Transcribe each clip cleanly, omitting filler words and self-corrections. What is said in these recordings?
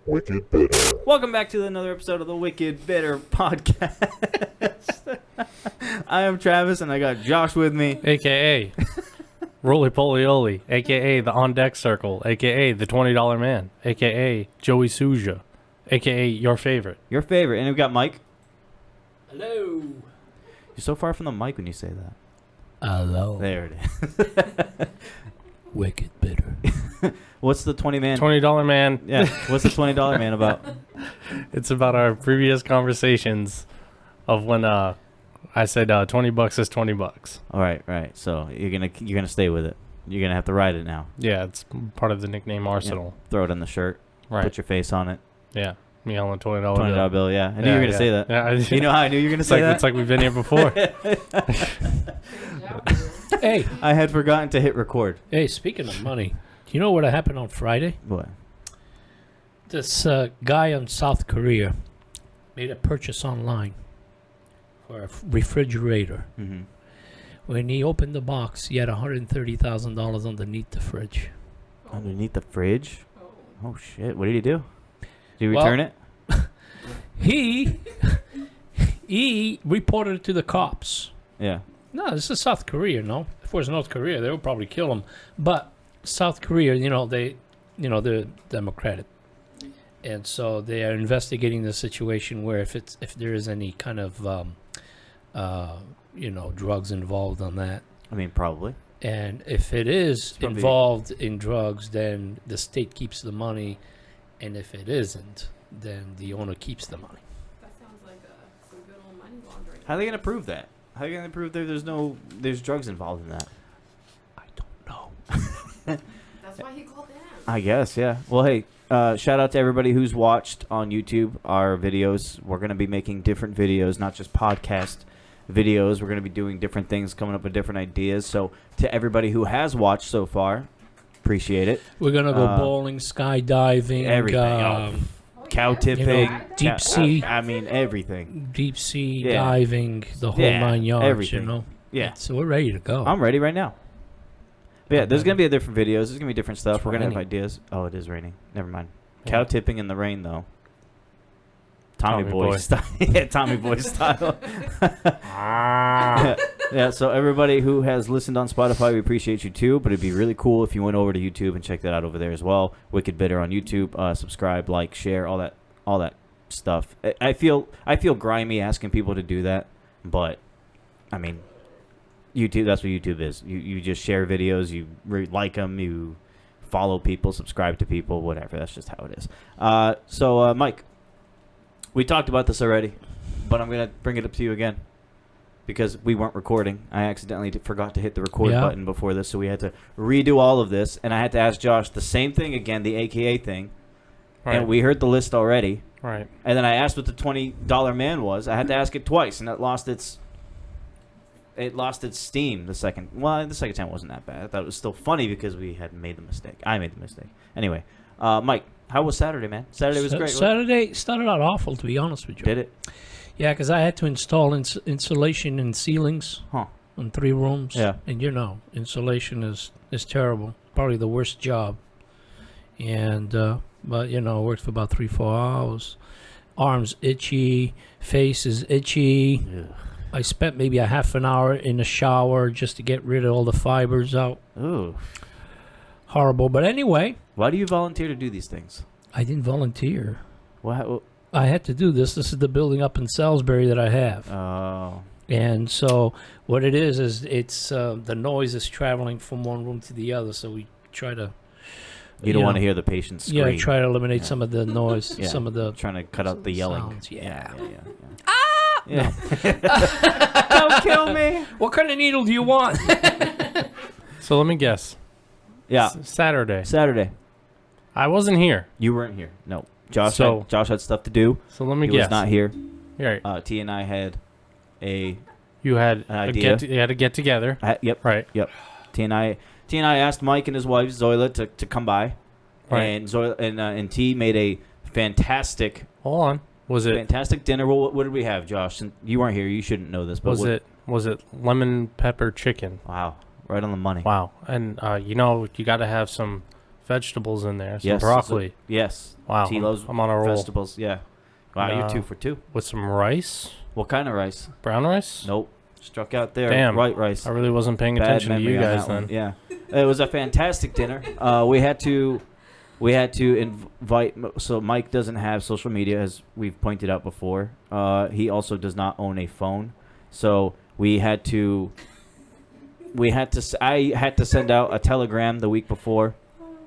Wicked Bitter. Welcome back to another episode of the Wicked Bitter podcast. I am Travis, and I got Josh with me. A.K.A. Roly Poly Oly, A.K.A. the On Deck Circle, A.K.A. the $20 Man, A.K.A. Joey Souza, A.K.A. your favorite. Your favorite. And we've got Mike. Hello. You're so far from the mic when you say that. Hello. There it is. Wicked Bitter. What's the 20 man? $20 Man. Yeah. What's the $20 man about? It's about our previous conversations of when I said $20 is $20. All right. So you're gonna stay with it. You're gonna have to ride it now. Yeah, it's part of the nickname Arsenal. Throw it on the shirt. Right. Put your face on it. Yeah. Me on the $20 $20 bill. Yeah. I knew you were gonna say that. Yeah, You know how I knew you were gonna say that? It's like we've been here before. Hey, I had forgotten to hit record. speaking of money, do you know what happened on Friday? What? This guy in South Korea made a purchase online for a refrigerator. Mm-hmm. When he opened the box, he had $130,000 underneath the fridge. Underneath the fridge? Oh shit! What did he do? Did he Well- return it? He reported it to the cops. Yeah. No, this is South Korea, no? If it was North Korea, they would probably kill him. But South Korea, they're democratic. And so they are investigating the situation where if there is any kind of, drugs involved on that. I mean, probably. And if it is probably- involved in drugs, then the state keeps the money. And if it isn't, then the owner keeps the money. That sounds like some good old money laundering. How are they gonna prove that? How are they gonna prove that there's drugs involved in that? I don't know. That's why he called in. I guess, yeah. Well, hey, shout out to everybody who's watched on YouTube our videos. We're gonna be making different videos, not just podcast videos. We're gonna be doing different things, coming up with different ideas. So to everybody who has watched so far, appreciate it. We're going to go bowling, skydiving, Everything. Cow tipping, deep sea. I mean, everything. deep sea Yeah. diving, the whole Yeah, 9 yards, everything. Yeah. So we're ready to go. I'm ready right now. But yeah, there's going to be different videos. There's going to be different stuff. It's We're going to have raining. ideas. Oh, it is raining. Never mind. Yeah. Cow tipping in the rain, though. Tommy Tommy Boy Boy. style. Yeah, Tommy Boy style. Yeah, so everybody who has listened on Spotify, we appreciate you too. But it'd be really cool if you went over to YouTube and checked that out over there as well. Wicked Bitter on YouTube. Subscribe, like, share, all that stuff. I feel grimy asking people to do that, but I mean, YouTube. That's what YouTube is. You just share videos. You like them. You follow people. Subscribe to people. Whatever. That's just how it is. So Mike, we talked about this already, but I'm gonna bring it up to you again. Because we weren't recording. I accidentally forgot to hit the record button before this, so we had to redo all of this. And I had to ask Josh the same thing again, the AKA thing. Right. And we heard the list already. Right. And then I asked what the $20 man was. I had to ask it twice, and it lost its steam the second. Well, the second time wasn't that bad. I thought it was still funny because we had made the mistake. I made the mistake. Anyway, Mike, how was Saturday, man? Saturday was great. Saturday started out awful, to be honest with you. Did it? Yeah, because I had to install insulation and ceilings in 3 rooms. Yeah. And insulation is terrible. Probably the worst job. And, but, it worked for about 3-4 hours. Arms itchy, face is itchy. Ugh. I spent maybe a half an hour in the shower just to get rid of all the fibers out. Ooh. Horrible. But anyway, Why do you volunteer to do these things? I didn't volunteer. What? I had to do this. This is the building up in Salisbury that I have. Oh. And so what it is it's the noise is traveling from one room to the other. So we try to... You don't want to hear the patients scream. Yeah, try to eliminate Yeah. some of the noise, Yeah. some of the... Trying to cut out the yelling. sounds, yeah. Yeah. Don't kill me. What kind of needle do you want? So let me guess. Yeah. Saturday. Saturday. I wasn't here. You weren't here. No. Josh So- had stuff to do. So let me He guess. was not here. Right. T and I had you You had an idea. you had to get together. Yep. Right. T and I asked Mike and his wife Zoila to come by, Right. and Zoila and T made a fantastic Hold on. Was it dinner. What did we have, Josh? And you weren't here. You shouldn't know this. But was it lemon pepper chicken? Wow, right on the money. Wow. And you got to have some vegetables in there. Some Yes, broccoli. Yes. Wow. Tilo's I'm on a roll. vegetables. Yeah. Wow, No. you're 2 for 2. With some rice. What kind of rice? Brown rice? Nope. Struck out there. Damn. White rice. I really wasn't paying Bad attention to memory you on guys that one. then. Yeah. It was a fantastic dinner. We had to invite. So Mike doesn't have social media, as we've pointed out before. He also does not own a phone. So I had to send out a telegram the week before,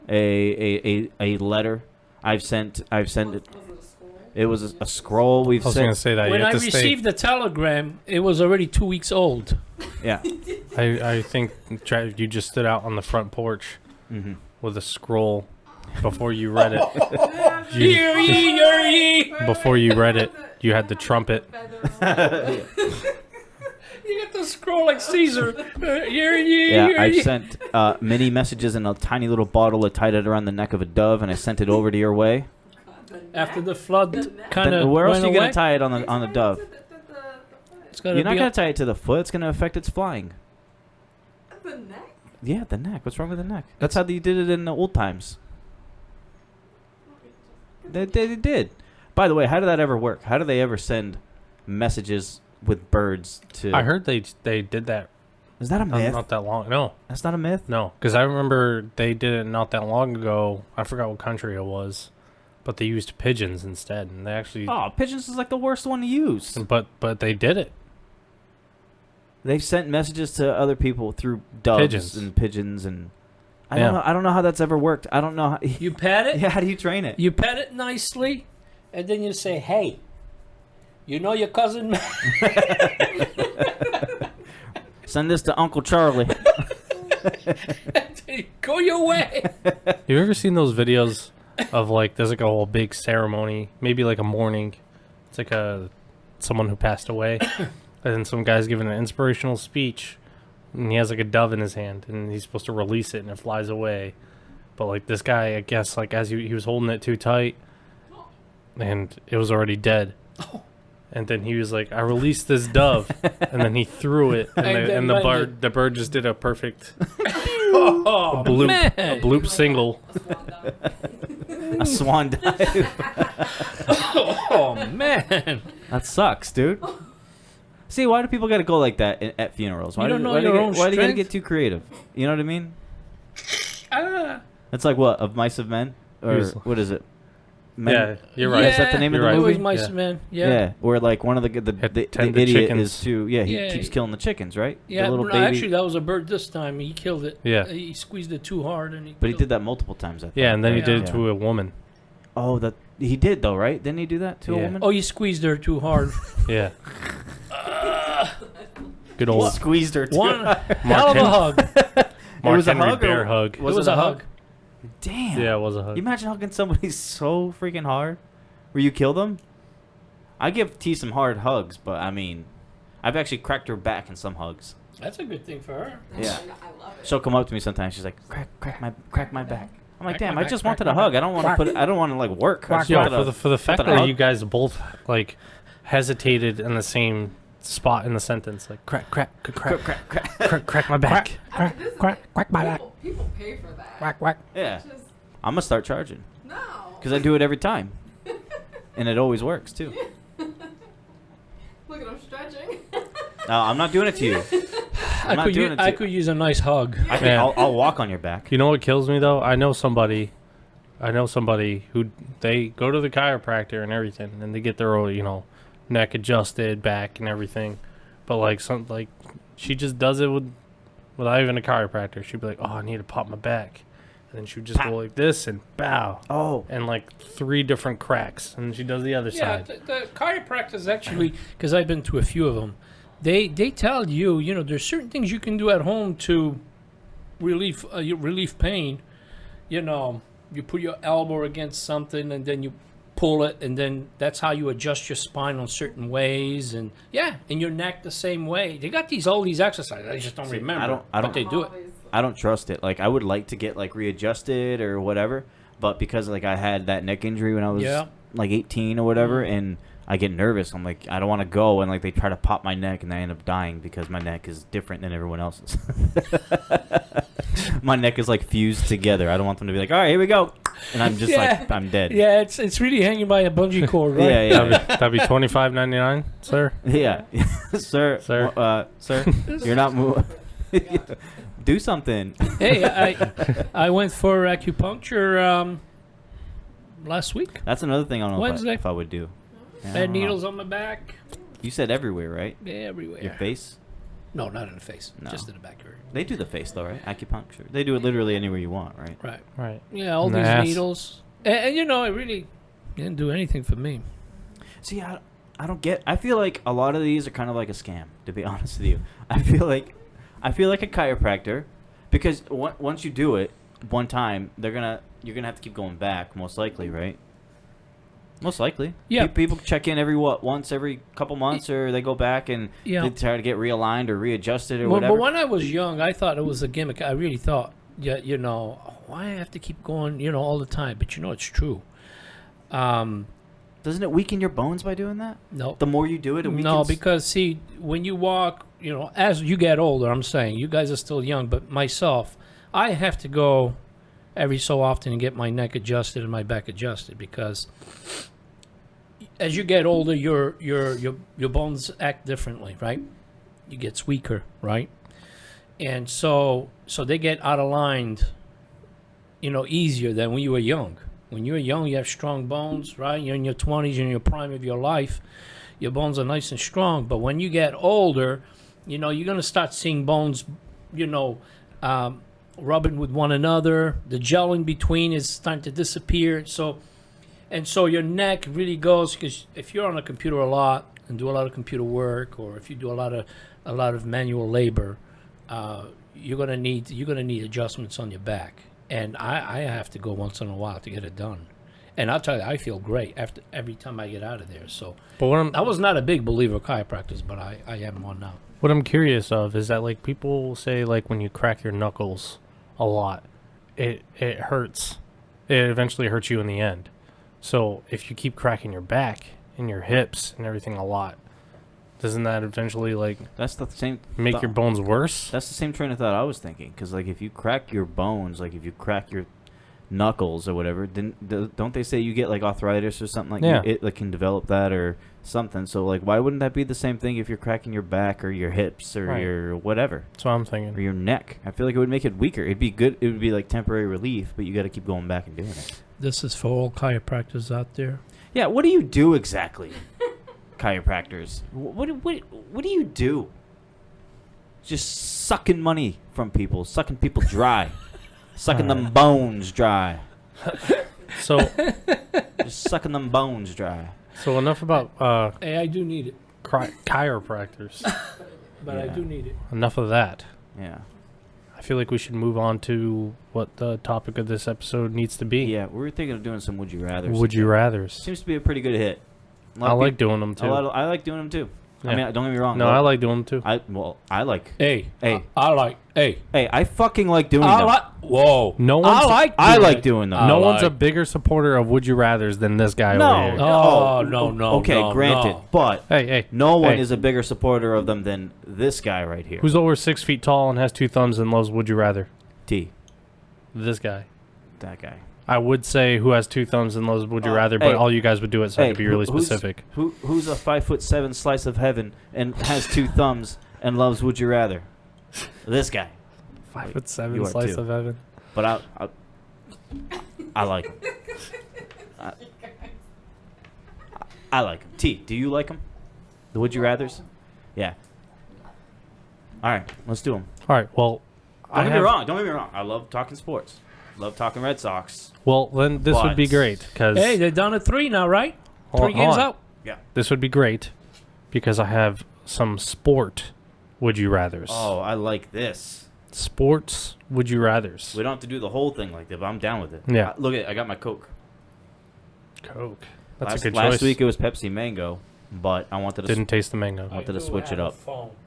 a letter. I've sent it. Was it a school? It was a scroll. We've I was going to sent. say that. When you I have to stay. received the telegram, it was already 2 weeks old. Yeah. I think you just stood out on the front porch hmm with a scroll before you read it. Hear ye, hear ye! Before you read it, you had the trumpet. You get the scroll like Caesar. Hear ye, Yeah, hear I've ye. sent mini messages in a tiny little bottle. I tied it around the neck of a dove, and I sent it over to your way. After the flood kind Then of where else went are you away. gonna tie it on the dove? It's gotta You're not be gonna up- tie it to the foot. It's gonna affect its flying. The neck? Yeah, the neck. What's wrong with the neck? That's how you did it in the old times. They did. By the way, how did that ever work? How do they ever send messages with birds to? I heard they did that Is that a myth? not that long. No, That's not a myth. no, because I remember they did it not that long ago. I forgot what country it was, but they used pigeons instead, and they actually. Oh, pigeons is like the worst one to use. But they did it. They've sent messages to other people through doves Pigeons. and pigeons, and I Yeah. don't know. I don't know how that's ever worked. I don't know. How, You pat it. yeah, how do you train it? You pet it nicely, and then you say, "Hey, you know your cousin." Send this to Uncle Charlie. Go your way. You ever seen those videos of like there's like a whole big ceremony, maybe like a mourning. It's like someone who passed away, and then some guy's giving an inspirational speech, and he has like a dove in his hand, and he's supposed to release it, and it flies away. But like this guy, I guess, like as he was holding it too tight, and it was already dead. And then he was like, "I released this dove," and then he threw it, and, And then the landed. bird just did a perfect Oh, bloop, man. a bloop single. A swan dive. Oh man. That sucks, dude. See, why do people gotta go like that at funerals? Why You don't do, know why do your you own get, why do you gotta strength? get too creative? You know what I mean? Ah. It's like what, Of Mice of Men, or Yes. what is it? Men? Yeah, you're right. Is that the name of You're the right. It was movie? Mice Yeah. Man. Yeah. Yeah. Where like one of the Had to tend the the idiot chickens. is too. Yeah, he Yeah, keeps he- killing the chickens, right? Yeah, the little no, baby. actually, that was a bird this time. He killed it. Yeah. He squeezed it too hard, and But he killed did that multiple times. I thought. Yeah, and then he did it Yeah. to a woman. Oh, that he did though, right? Didn't he do that to a Yeah. woman? Oh, you squeezed her too hard. Yeah. Good old Squeezed her too. One hard. hell of a hug. Mark was a Henry hug or- bear hug. It was a hug. Damn. Yeah, it was a hug. You imagine hugging somebody so freaking hard, where you kill them? I give T some hard hugs, but I mean, I've actually cracked her back in some hugs. That's a good thing for her. Yeah. I love it. She'll come up to me sometimes. She's like, crack my back. I'm like, Crack damn, my I back, just crack wanted a my hug. back. I don't want to I don't want to like work. I just Yo, wanted for a- the fact wanted a that hug. you guys both like hesitated in the same spot in the sentence, like crack my back. Quack my back. People pay for that. Yeah, Just, I'm gonna start charging no. because I do it every time, and it always works too. Look at him stretching. No, I'm not doing it to you. I'm not doing it to I you. could use a nice hug. I can, Yeah. I'll walk on your back. You know what kills me though? I know somebody who they go to the chiropractor and everything, and they get their neck adjusted, back and everything, but like she just does it without even a chiropractor. She'd be like, "Oh, I need to pop my back," and then she would just Pop. go like this and bow, Oh, and like 3 different cracks, and she does the other Yeah, side. the chiropractors actually, because I've been to a few of them, they tell you, there's certain things you can do at home to relieve pain. You put your elbow against something and then you pull it, and then that's how you adjust your spine on certain ways, and your neck the same way. They got all these exercises. I just don't remember. I don't- But they do it. I don't trust it. Like I would like to get like readjusted or whatever, but because like I had that neck injury when I was Yeah. like 18 or whatever, and I get nervous. I'm like, I don't want to go, and like they try to pop my neck, and I end up dying because my neck is different than everyone else's. My neck is like fused together. I don't want them to be like, all right, here we go, and I'm just like, I'm dead. Yeah, it's really hanging by a bungee cord, right? That'd be $25.99, sir. Yeah, sir, Sir. sir, you're not moving. Do something. Hey, I went for acupuncture last week. That's another thing I don't know Wednesday. if I would do. Yeah, I Had don't know. needles on my back, You said everywhere, right? everywhere. Your face? No, not in the face. No. Just in the back area. They do the face though, right? Acupuncture. They do it literally anywhere you want, right? Right. Right. Yeah, all And the these ass. needles, and it really didn't do anything for me. See, I don't get. I feel like a lot of these are kind of like a scam. To be honest with you, I feel like a chiropractor, because once you do it one time, you're gonna have to keep going back, most likely, right? Most likely. Yeah. People check in once every couple months, or they go back and Yeah. they try to get realigned or readjusted or Well, whatever. but when I was young, I thought it was a gimmick. I really thought, yeah, why I have to keep going, all the time? But it's true. Doesn't it weaken your bones by doing that? No, The more you do it, it weakens. no, because see, when you walk, as you get older, I'm saying you guys are still young, but myself, I have to go every so often and get my neck adjusted and my back adjusted, because as you get older, your bones act differently, right? You get weaker, right? And so they get out of line, easier than when you were young. When you were young, you have strong bones, right? You're in your 20s, you're in your prime of your life. Your bones are nice and strong. But when you get older, you're going to start seeing bones, rubbing with one another. The gel in between is starting to disappear. So your neck really goes, because if you're on a computer a lot and do a lot of computer work, or if you do a lot of manual labor, you're gonna need adjustments on your back. And I have to go once in a while to get it done. And I'll tell you, I feel great after every time I get out of there. So But I was not a big believer of chiropractors, but I am one now. what I'm curious of is that, like, people say, like, when you crack your knuckles a lot, it hurts. It eventually hurts you in the end. So if you keep cracking your back and your hips and everything a lot, doesn't that eventually, like, That's the same. make your bones worse? That's the same train of thought I was thinking. Because like if you crack your bones, like if you crack your knuckles or whatever, then don't they say you get like arthritis or something like Yeah. it like can develop that or something? So like why wouldn't that be the same thing if you're cracking your back or your hips or Right. your whatever That's what I'm or thinking. your neck? I feel like it would make it weaker. It'd be good. It would be like temporary relief, but you got to keep going back and doing it. This is for all chiropractors out there. Yeah. What do you do exactly, chiropractors? What do you do? Just sucking money from people, sucking people dry, sucking them bones dry. So Just sucking them bones dry. so enough about Hey, I do need it, chiropractors. but I Yeah. do need it. Enough of that. Yeah. I feel like we should move on to what the topic of this episode needs to be. Yeah, we were thinking of doing some Would You Rathers. Would you rathers? Seems to be a pretty good hit. A lot I of like peop- doing them too. I like doing them too. I Yeah. mean, don't get me wrong. No, I like doing them too. I like. Hey, Hey. Hey, I fucking like doing I them. like. Whoa, No one's- I like it. doing them. I No one's a like- bigger supporter of Would You Rathers than this guy no. over here. Oh, no, Okay, no, granted, no. but Hey, no one hey. is a bigger supporter of them than this guy right here. Who's over 6 feet tall and has 2 thumbs and loves Would You Rather? T? This guy. That guy. I would say who has 2 thumbs and loves Would You Rather, but hey. all you guys would do it so I could be really who's- specific. Who's a 5'7" slice of heaven and has 2 thumbs and loves Would You Rather? This guy. 5'7" you are slice too. of heaven. But I like him. I like him. T, do you like him? The Would You Rathers? Yeah. All right, let's do them. All right, well, Don't get me wrong. Don't get me wrong. I love talking sports. Love talking Red Sox. Well, then this would be But- great because Hey, they're down at 3 now, right? 3 games out. Yeah. this would be great because I have some sport Would You Rathers. Oh, I like this. Sports Would You Rathers. We don't have to do the whole thing like that, but I'm down with it. Yeah. Look at I got my Coke. Coke. That's last, a good last choice. week it was Pepsi Mango, but I wanted to Didn't taste the mango. I wanted to switch it up.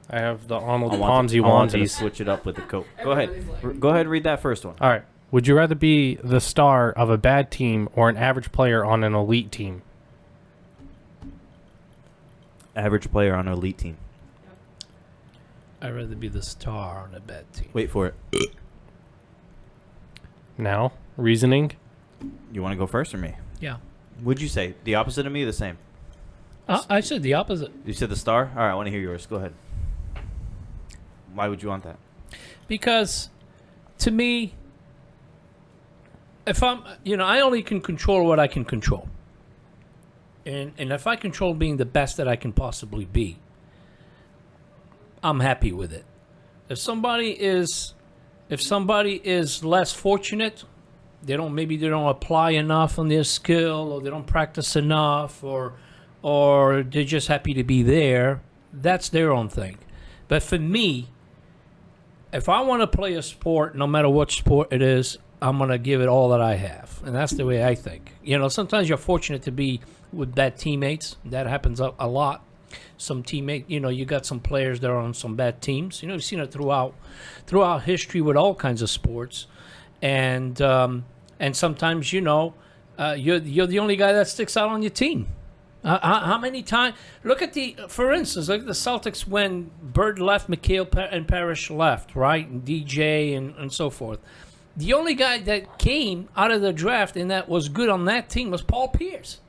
I have the Arnold I wanted Ponzi to onesies. switch it up with the Coke. Go ahead. Go ahead and read that first one. All right. Would you rather be the star of a bad team or an average player on an elite team? Average player on an elite team. I'd rather be the star on a bad team. Wait for it. Now, reasoning. You want to go first or me? Yeah. Would you say the opposite of me or the same? I said the opposite. You said the star? All right, I want to hear yours. Go ahead. Why would you want that? Because to me, if I'm, I only can control what I can control. And if I control being the best that I can possibly be, I'm happy with it. If somebody is less fortunate, maybe they don't apply enough on their skill, or they don't practice enough, or they're just happy to be there, that's their own thing. But for me, if I want to play a sport, no matter what sport it is, I'm going to give it all that I have. And that's the way I think. Sometimes you're fortunate to be with bad teammates. That happens a lot. Some teammate, you got some players that are on some bad teams. You've seen it throughout history with all kinds of sports. And sometimes, you're the only guy that sticks out on your team. How many times? For instance, look at the Celtics when Bird left, McHale and Parrish left, right? And DJ and so forth. The only guy that came out of the draft and that was good on that team was Paul Pierce.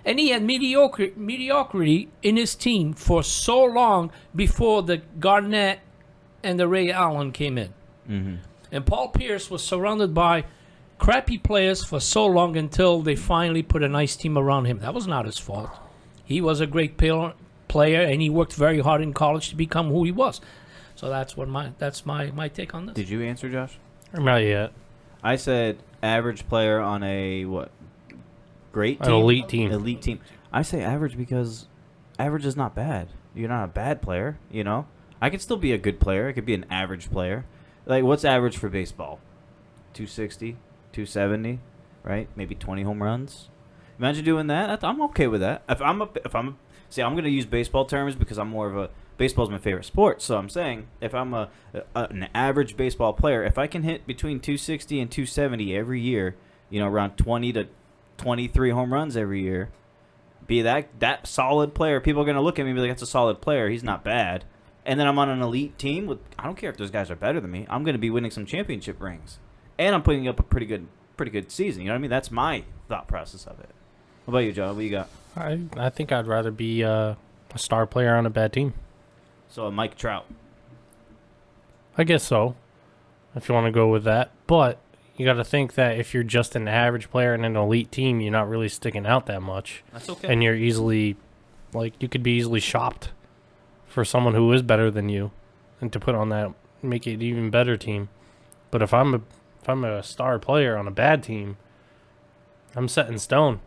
And he had mediocrity in his team for so long before the Garnett and the Ray Allen came in. Mm-hmm. And Paul Pierce was surrounded by crappy players for so long until they finally put a nice team around him. That was not his fault. He was a great player, and he worked very hard in college to become who he was. So that's my take on this. Did you answer, Josh? Not yet. I said average player on a what? Great team? An elite team. Elite team. I say average because average is not bad. You're not a bad player, I could still be a good player. I could be an average player. Like, what's average for baseball? 260, 270, right? Maybe 20 home runs. Imagine doing that. I'm okay with that. I'm going to use baseball terms because I'm more of a baseball's my favorite sport. So I'm saying if I'm an average baseball player, if I can hit between 260 and 270 every year, around 20 to 23 home runs every year, be that solid player, people are going to look at me and be like, that's a solid player. He's not bad. And then I'm on an elite team I don't care if those guys are better than me. I'm going to be winning some championship rings. And I'm putting up a pretty good season. You know what I mean? That's my thought process of it. What about you, Joe? What you got? I think I'd rather be a star player on a bad team. So a Mike Trout. I guess so, if you want to go with that. But you got to think that if you're just an average player in an elite team, you're not really sticking out that much. That's okay. And you're easily, you could be easily shopped for someone who is better than you, and to put on that, make it an even better team. But if I'm a star player on a bad team, I'm set in stone.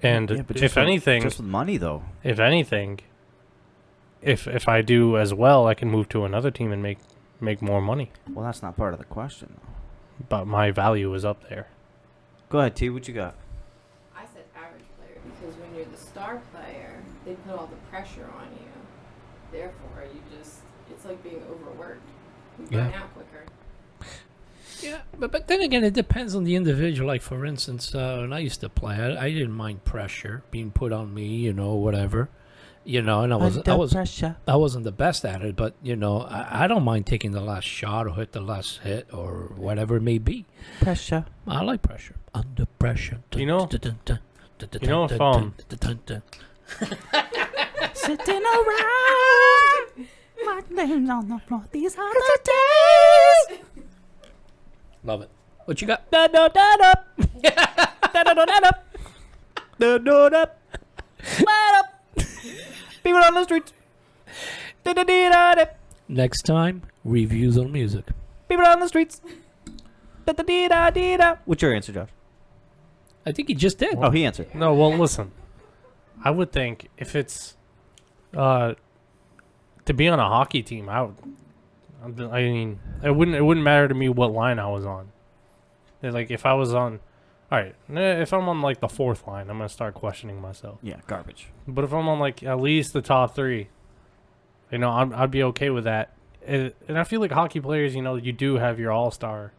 And yeah, but if anything, just with money though. If anything, if I do as well, I can move to another team and make more money. Well, that's not part of the question though. But my value is up there. Go ahead, T. What you got? I said average player because when you're the star player, they put all the pressure on you. Therefore, it's like being overworked. You burn out quicker. Yeah, but then again, it depends on the individual. Like, for instance, when I used to play, I didn't mind pressure being put on me, whatever. And I wasn't the best at it, but, I don't mind taking the last shot or hit the last hit or whatever it may be. Pressure. I like pressure. Under pressure. If Sitting around, my name's on the floor. These are the days. Love it. What you got? Da da da da. Da da da da da. Da da da. Light up. People on the streets. Da da da da. Next time, reviews on music. People on the streets. Da da da da da. What's your answer, Josh? I think he just did. Oh, he answered. No, well, listen. I would think if it's to be on a hockey team, it wouldn't matter to me what line I was on. Like, if I was on, all right, if I'm on like the fourth line, I'm gonna start questioning myself. Yeah, garbage. But if I'm on like at least the top three, I'd be okay with that. And I feel like hockey players, you do have your all-star,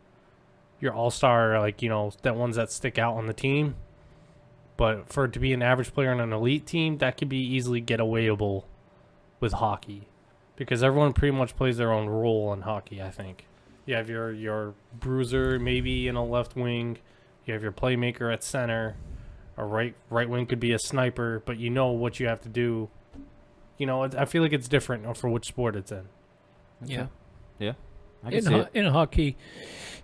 like, that ones that stick out on the team. But for it to be an average player on an elite team, that could be easily getawayable with hockey. Because everyone pretty much plays their own role in hockey, I think. You have your bruiser maybe in a left wing. You have your playmaker at center. A right wing could be a sniper, but you know what you have to do. You know, I feel like it's different for which sport it's in. Yeah. I can see it. In hockey,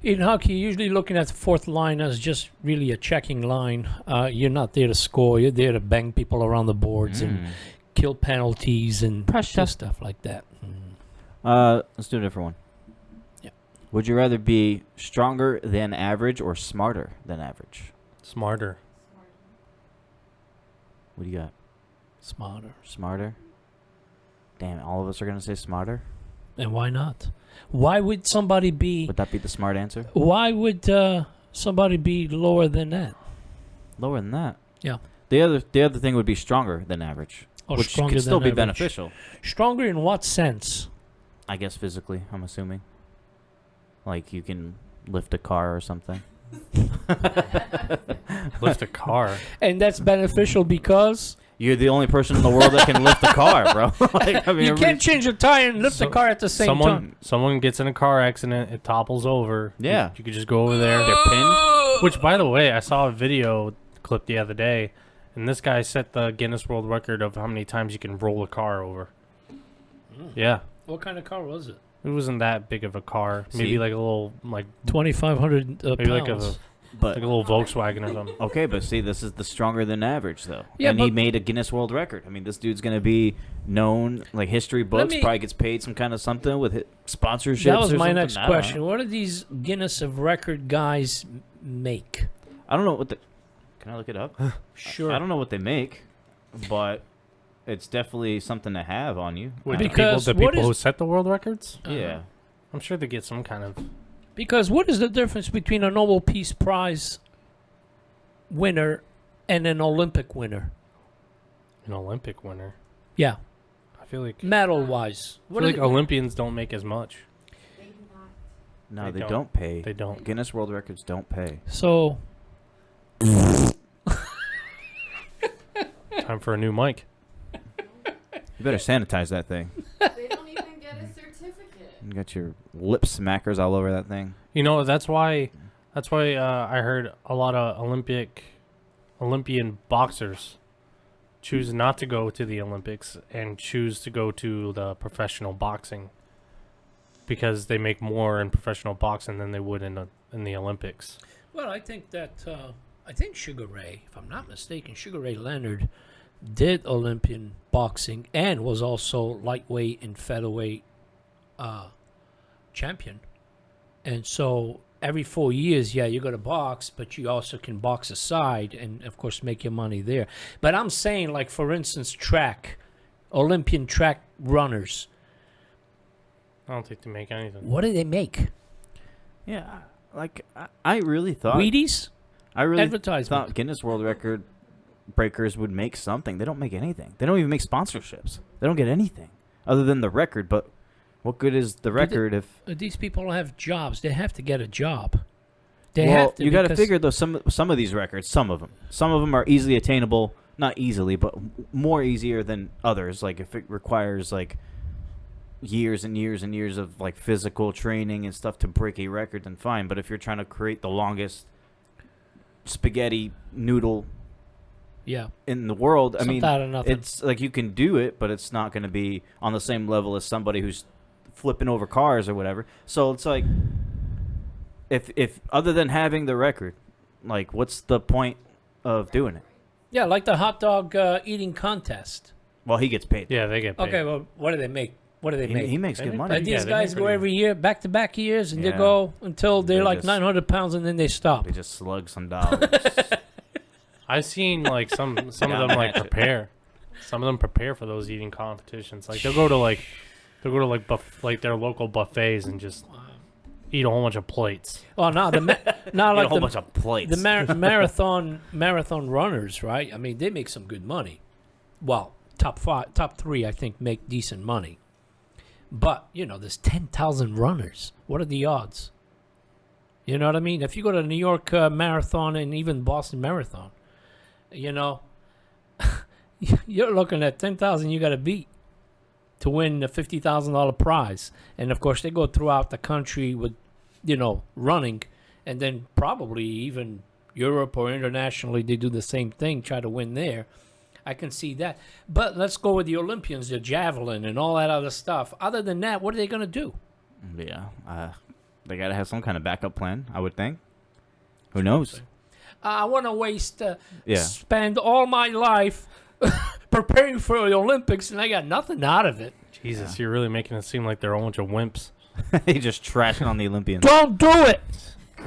you're usually looking at the fourth line as just really a checking line. You're not there to score. You're there to bang people around the boards and kill penalties and Pressure. stuff like that. Mm. Let's do a different one. Yeah. Would you rather be stronger than average or smarter than average? Smarter. What do you got? Smarter. Smarter? Damn, all of us are going to say smarter? And why not? Why would somebody be? Would that be the smart answer? Why would somebody be lower than that? Lower than that? Yeah. The other thing would be stronger than average, Or which stronger could still than be average. beneficial. Stronger in what sense? I guess physically, I'm assuming. Like you can lift a car or something. Lift a car. And that's beneficial because You're the only person in the world that can lift a car, bro. Like, I mean, you everybody- can't change a tire and lift the So- car at the same time. Someone gets in a car accident, it topples over. Yeah. You could just go over there. They're pinned. Which, by the way, I saw a video clip the other day, and this guy set the Guinness World Record of how many times you can roll a car over. Yeah. What kind of car was it? It wasn't that big of a car. See? Maybe like a little, like 2,500 maybe like a pounds. But little Volkswagen or something. okay, but see, this is the stronger than average, though. Yeah, and he but- made a Guinness World Record. I mean, this dude's gonna be known, like history books. me- Probably gets paid some kind of something with sponsorships. That was or my something. next I don't know. question. What do these Guinness of Record guys make? I don't know what the. Can I look it up? Sure. I don't know what they make, but it's definitely something to have on you. Wait, Because the what people who is- set the world records? Yeah. I'm sure they get some kind of. Because what is the difference between a Nobel Peace Prize winner and an Olympic winner? An Olympic winner. Yeah, I feel like medal-wise. I feel like Olympians don't make as much. They do not. No, They they don't. don't pay. They don't. Guinness World Records don't pay. So, Time for a new mic. You better sanitize that thing. They don't even get a certificate. You got your lip smackers all over that thing. You know, that's why I heard a lot of Olympian boxers choose not to go to the Olympics and choose to go to the professional boxing because they make more in professional boxing than they would in the Olympics. well, I think that I think Sugar Ray, if I'm not mistaken, Sugar Ray Leonard did Olympian boxing and was also lightweight and featherweight champion. And so every 4 years, yeah, you go to box, but you also can box aside and, of course, make your money there. But I'm saying, like, for instance, track, Olympian track runners, I don't think they make anything. what do they make? Yeah, like I really thought. Wheaties? I really Advertisement. thought Guinness World Record breakers would make something. They don't make anything. They don't even make sponsorships. They don't get anything other than the record. But what good is the record if? These people don't have jobs. They have to get a job. They Well, have to. you got to because- figure though. Some of these records, some of them are easily attainable. Not easily, but more easier than others. Like if it requires like years and years and years of like physical training and stuff to break a record, then fine. But if you're trying to create the longest spaghetti noodle Yeah. in the world, I Something mean, out of nothing. it's like you can do it, but it's not going to be on the same level as somebody who's flipping over cars or whatever. So it's like, if other than having the record, like, what's the point of doing it? Yeah, like the hot dog eating contest. Well, he gets paid. Yeah, they get paid. Okay, well, what do they make? What do they make? He makes They good make money. Like Yeah, these they guys make go pretty every year, back-to-back years, and they Yeah. go until they're They like just- 900 pounds, and then they stop. They just slug some dollars. I've seen like some of Yeah, them like match it. prepare. Some of them prepare for those eating competitions. Like they'll go to like their local buffets and just eat a whole bunch of plates. Oh, no, now Get a like whole the, bunch of plates. the marathon runners, right? I mean, they make some good money. Well, top 3, I think, make decent money. But there's 10,000 runners. What are the odds? You know what I mean? If you go to New York Marathon and even Boston Marathon, you're looking at 10,000 you got to beat to win the $50,000 prize. And of course, they go throughout the country with running, and then probably even Europe or internationally they do the same thing, try to win there. I can see that. But let's go with the Olympians, the javelin and all that other stuff. Other than that, what are they going to do? Yeah, they got to have some kind of backup plan, I would think. Who knows? I want to waste, Yeah. spend all my life preparing for the Olympics, and I got nothing out of it. Jesus, you're really making it seem like they're a bunch of wimps. He just trashing on the Olympians. Don't do it.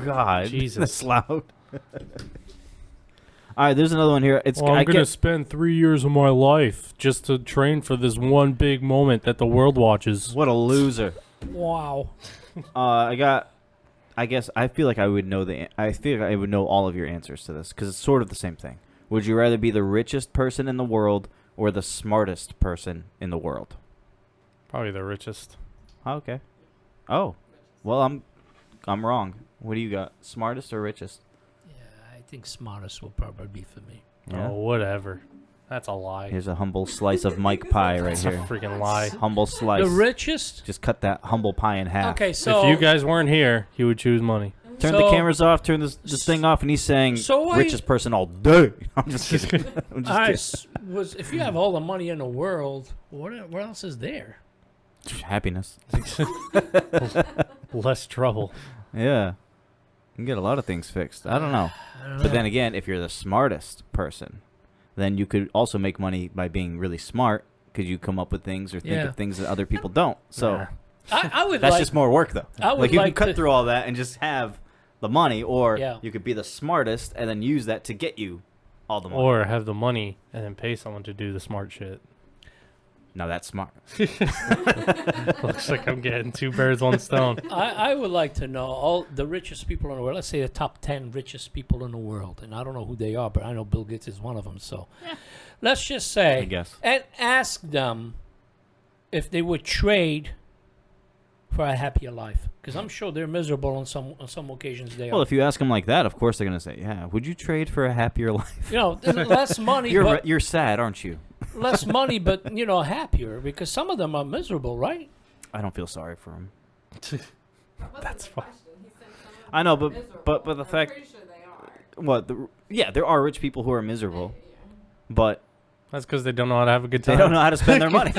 God, Jesus. that's loud. All right, there's another one here. It's Well, I I'm going to get, spend 3 years of my life just to train for this one big moment that the world watches. what a loser. Wow. I guess I feel like I would know I feel like I would know all of your answers to this because it's sort of the same thing. Would you rather be the richest person in the world or the smartest person in the world? Probably the richest. Oh, okay. Oh, well, I'm wrong. What do you got? Smartest or richest? Yeah, I think smartest will probably be for me. Yeah. Oh, whatever. That's a lie. Here's a humble slice of Mike pie right That's a here. freaking lie. Humble slice. The richest? Just cut that humble pie in half. Okay, so If you guys weren't here, he would choose money. Turn the So- cameras off. Turn this thing off, and he's saying So why- richest person all day. I'm just kidding. I'm just I kidding. was if you have all the money in the world, what else is there? Happiness. Less trouble. Yeah. You can get a lot of things fixed. I don't know. I don't know. But then again, if you're the smartest person, then you could also make money by being really smart because you come up with things or think Yeah. of things that other people don't. So Nah. I would that's like just more work, though. I would Like you like can cut to- through all that and just have the money, or Yeah. you could be the smartest and then use that to get you all the money. Or have the money and then pay someone to do the smart shit. Now that's smart. Looks like I'm getting 2 birds, 1 stone. I would like to know all the richest people in the world. Let's say the top 10 richest people in the world, and I don't know who they are, but I know Bill Gates is one of them. So let's just I say guess. and ask them if they would trade for a happier life, because I'm sure they're miserable on some occasions. They Well, are. if you ask them like that, of course they're gonna say, "Yeah, would you trade for a happier life?" Less money, but You're sad, aren't you? less money, but happier, because some of them are miserable, right? I don't feel sorry for him. That's fine. I know, but the fact, I'm pretty sure they are. what? There are rich people who are miserable, but That's because they don't know how to have a good they time. don't know how to spend their money.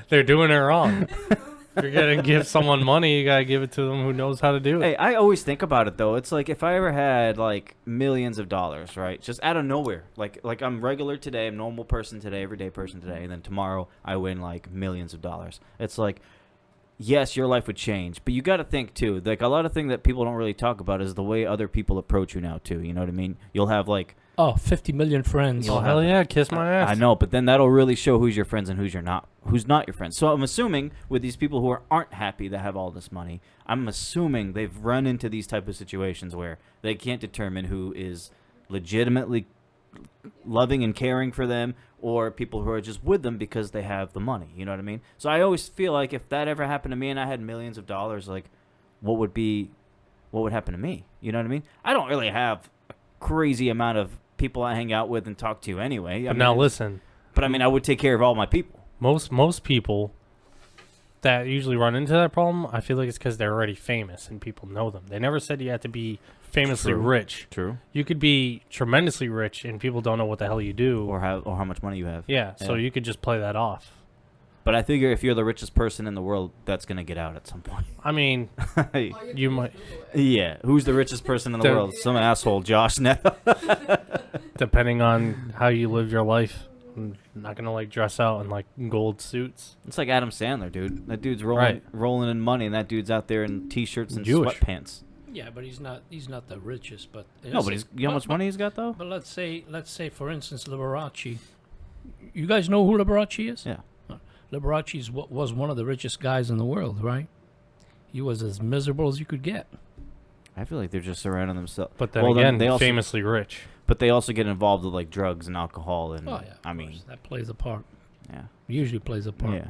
They're doing it wrong. If you're going to give someone money, you got to give it to them who knows how to do it. Hey, I always think about it though. It's like if I ever had like millions of dollars, right? Just out of nowhere. Like I'm regular today, I'm normal person today, everyday person today, and then tomorrow I win like millions of dollars. It's like, yes, your life would change, but you got to think too. Like a lot of things that people don't really talk about is the way other people approach you now too. You know what I mean? You'll have like, 50 million friends. You'll Oh, have- hell yeah, kiss my ass. I know, but then that'll really show who's your friends and who's not your friends. So I'm assuming with these people who aren't happy that have all this money, I'm assuming they've run into these type of situations where they can't determine who is legitimately loving and caring for them or people who are just with them because they have the money. You know what I mean? So I always feel like if that ever happened to me and I had millions of dollars, like what would happen to me? You know what I mean? I don't really have a crazy amount of people I hang out with and talk to anyway. But now listen, But I mean, I would take care of all my people. most people that usually run into that problem, I feel like it's because they're already famous and people know them. They never said you had to be famously True. rich. True. You could be tremendously rich and people don't know what the hell you do. Or how much money you have. Yeah, so Yeah. you could just play that off. But I figure if you're the richest person in the world, that's gonna get out at some point. I mean, All you have to You do is might- Google it. Yeah. Who's the richest person in the The- world? Some asshole, Josh Neto. depending on how you live your life, I'm not gonna like dress out in like gold suits. It's like Adam Sandler, dude. That dude's Right. rolling in money, and that dude's out there in t-shirts and Jewish. sweatpants. Yeah, but he's not the richest. But No, but you know how much money he's got though? But let's say for instance Liberace. You guys know who Liberace is? Yeah. Liberace was one of the richest guys in the world, right? He was as miserable as you could get. I feel like they're just surrounding themselves. But then Well, then again, they also- famously rich. But they also get involved with like drugs and alcohol, and Oh yeah, I of mean, course. That plays a part. yeah, Usually plays a part. yeah.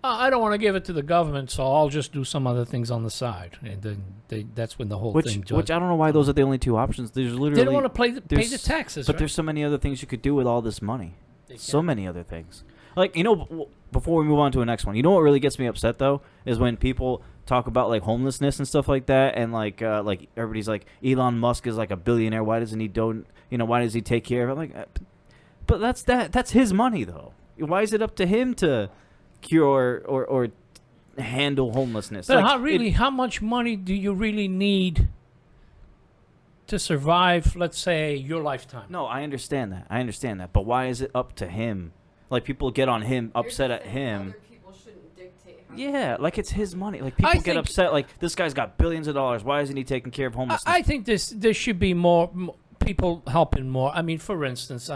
I don't want to give it to the government, so I'll just do some other things on the side, and then that's when the whole thing. Which I don't know why those are the only two options. There's literally they don't want to pay the there's- taxes, But right? there's so many other things you could do with all this money. They So can. many other things. Like, before we move on to the next one, you know what really gets me upset, though, is when people talk about like homelessness and stuff like that, and like everybody's like Elon Musk is like a billionaire. Why doesn't he why does he take care of it? I'm like, but that's his money though. Why is it up to him to cure or handle homelessness? But Like, how much money do you really need to survive, let's say, your lifetime? No, I understand that. But why is it up to him? Like people get on him, You're upset just at saying him. Other people shouldn't dictate how Yeah, like it's his money. Like people I get think- upset. Like this guy's got billions of dollars. Why isn't he taking care of homelessness? I think there should be more people helping more. I mean, for instance,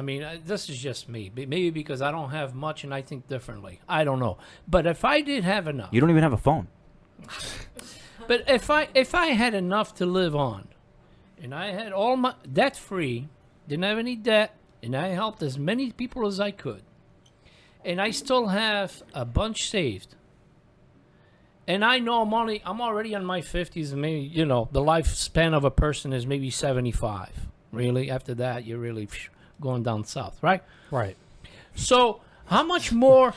this is just me. Maybe because I don't have much and I think differently. I don't know. But if I did have enough, You don't even have a phone. but if I had enough to live on, and I had all my debt free, didn't have any debt, and I helped as many people as I could, and I still have a bunch saved. And I know I'm already in my 50s, and maybe, the lifespan of a person is maybe 75. Really, after that, you're really going down south, right? Right. So how much more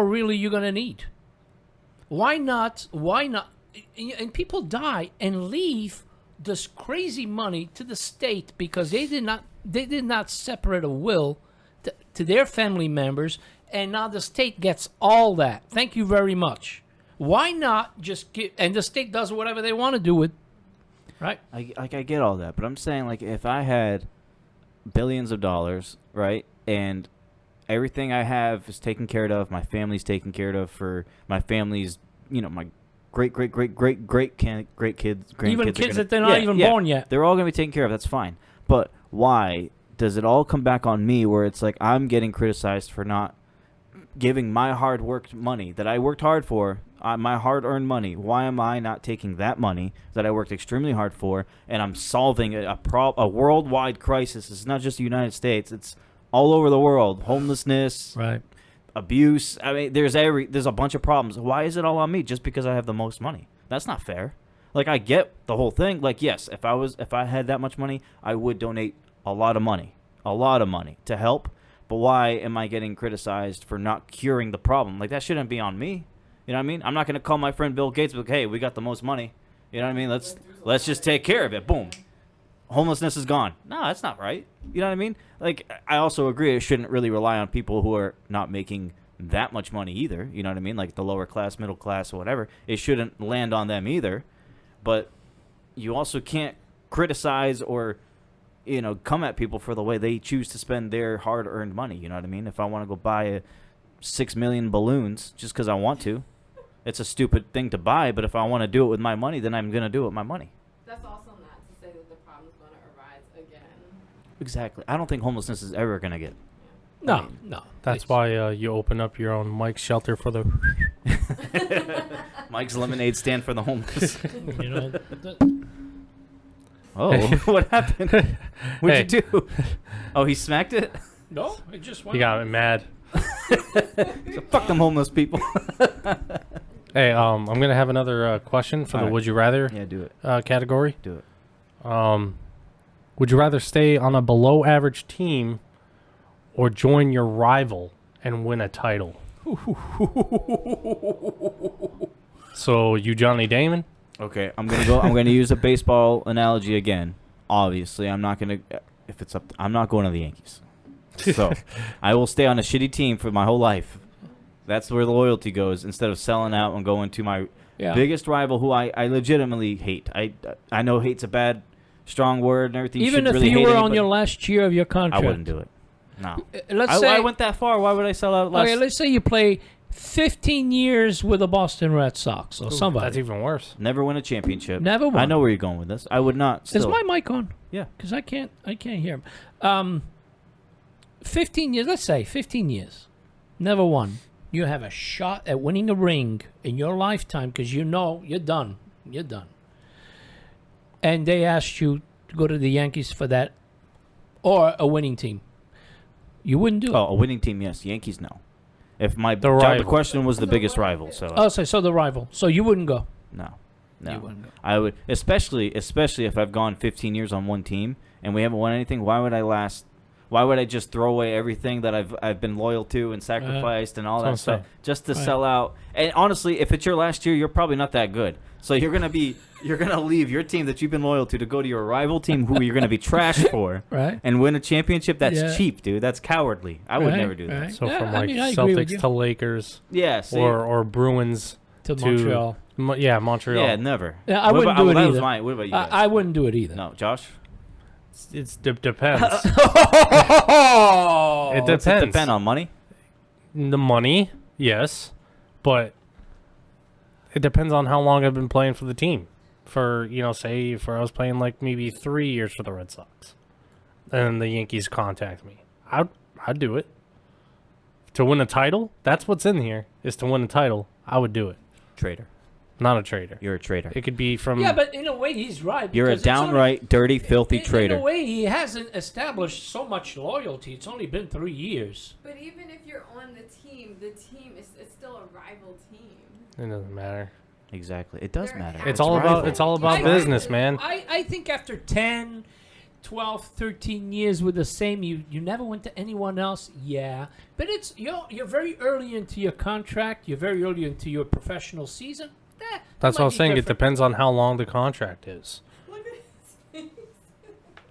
really you gonna need? Why not? And people die and leave this crazy money to the state because they did not separate a will to their family members, and now the state gets all that. Thank you very much. Why not just give, and the state does whatever they want to do with, right? I get all that, but I'm saying like if I had billions of dollars, right, and everything I have is taken care of, my family's taken care of, for my family's, my great kids, grandkids, Even are kids gonna- that they're not even born yet. They're all gonna be taken care of. That's fine. But why does it all come back on me? Where it's like I'm getting criticized for not giving my hard worked money that I worked hard for, my hard earned money. Why am I not taking that money that I worked extremely hard for, and I'm solving a worldwide crisis? It's not just the United States. It's all over the world. Homelessness, Right. abuse. I mean, there's a bunch of problems. Why is it all on me just because I have the most money? That's not fair. Like, I get the whole thing. Like, yes, if I had that much money, I would donate a lot of money to help. But why am I getting criticized for not curing the problem? Like, that shouldn't be on me. You know what I mean? I'm not gonna call my friend Bill Gates and be like, hey, we got the most money. You know what I mean? Let's just take care of it. Boom. Homelessness is gone. No, that's not right. You know what I mean? Like, I also agree it shouldn't really rely on people who are not making that much money either. You know what I mean? Like the lower class, middle class, or whatever. It shouldn't land on them either. But you also can't criticize or, come at people for the way they choose to spend their hard-earned money. You know what I mean? If I want to go buy 6 million balloons just because I want to, it's a stupid thing to buy. But if I want to do it with my money, then I'm going to do it with my money. That's also not to say that the problem's going to arise again. Exactly. I don't think homelessness is ever going to get. No. That's It's- why you open up your own Mike's shelter for the. Mike's Lemonade Stand for the homeless. You know. Oh, what happened? What'd Hey. you do? Oh, he smacked it? No, it just went. He got me mad. So fuck them homeless people. Hey, I'm gonna have another question for the Alright. Would You Rather Yeah, do it. category. Do it. Would you rather stay on a below-average team or join your rival and win a title? So you, Johnny Damon? Okay, I'm gonna use a baseball analogy again. Obviously, I'm not gonna. If it's up, I'm not going to the Yankees. So I will stay on a shitty team for my whole life. That's where the loyalty goes. Instead of selling out and going to my biggest rival, who I legitimately hate. I know hate's a bad, strong word and everything. Even you if really you hate were on anybody. your last year of your I contract, wouldn't do it. No. Let's say I went that far. Why would I sell out less? okay, let's say you play 15 years with the Boston Red Sox or somebody. That's even worse. Never win a championship. Never won. I know where you're going with this. I would not. Is Still. my mic on? Yeah. Because I can't hear him. 15 years. Let's say 15 years. Never won. You have a shot at winning a ring in your lifetime because you know you're done. You're done. And they asked you to go to the Yankees for that, or a winning team. You wouldn't do it. Oh, a winning team, yes. Yankees, no. If my The job, rival. the question was the biggest rival, so Oh, so the rival. So you wouldn't go. no. You wouldn't go. I would, especially if I've gone 15 years on one team and we haven't won anything. Why would I last Why would I just throw away everything that I've been loyal to and sacrificed and all that That's what I'm stuff just to sell out? And honestly, if it's your last year, you're probably not that good. So you're gonna leave your team that you've been loyal to go to your rival team who you're gonna be trashed for Right. and win a championship. That's Yeah. cheap, dude. That's cowardly. I would Right, never do that. right. So Yeah, from I like mean, I agree with Celtics you. to Lakers Yeah. See, or Bruins To to Montreal. Montreal. yeah, never. Yeah, I What wouldn't about- do it that was either. mine. What about you guys? I wouldn't do it either. No, Josh. It depends. Oh, It What's it depends. depend on money? The money, yes, but it depends on how long I've been playing for the team. For say if I was playing like maybe 3 years for the Red Sox, and the Yankees contact me, I'd do it. To win a title, that's what's in here. Is to win a title, I would do it. Traitor. Not a traitor. You're a traitor. It could be from yeah, but in a way, he's right. You're a because it's only- downright dirty, filthy in traitor. a way, he hasn't established so much loyalty. It's only been 3 years. But even if you're on the team is it's still a rival team. it doesn't matter. Exactly. It does They're matter. happy. It's all about rival. it's all about I- business, man. I think after 10, 12, 13 years with the same, you never went to anyone else. Yeah, but it's you're very early into your contract. You're very early into your professional season. That's what might I was be saying. It different. depends on how long the contract is. Look at his face.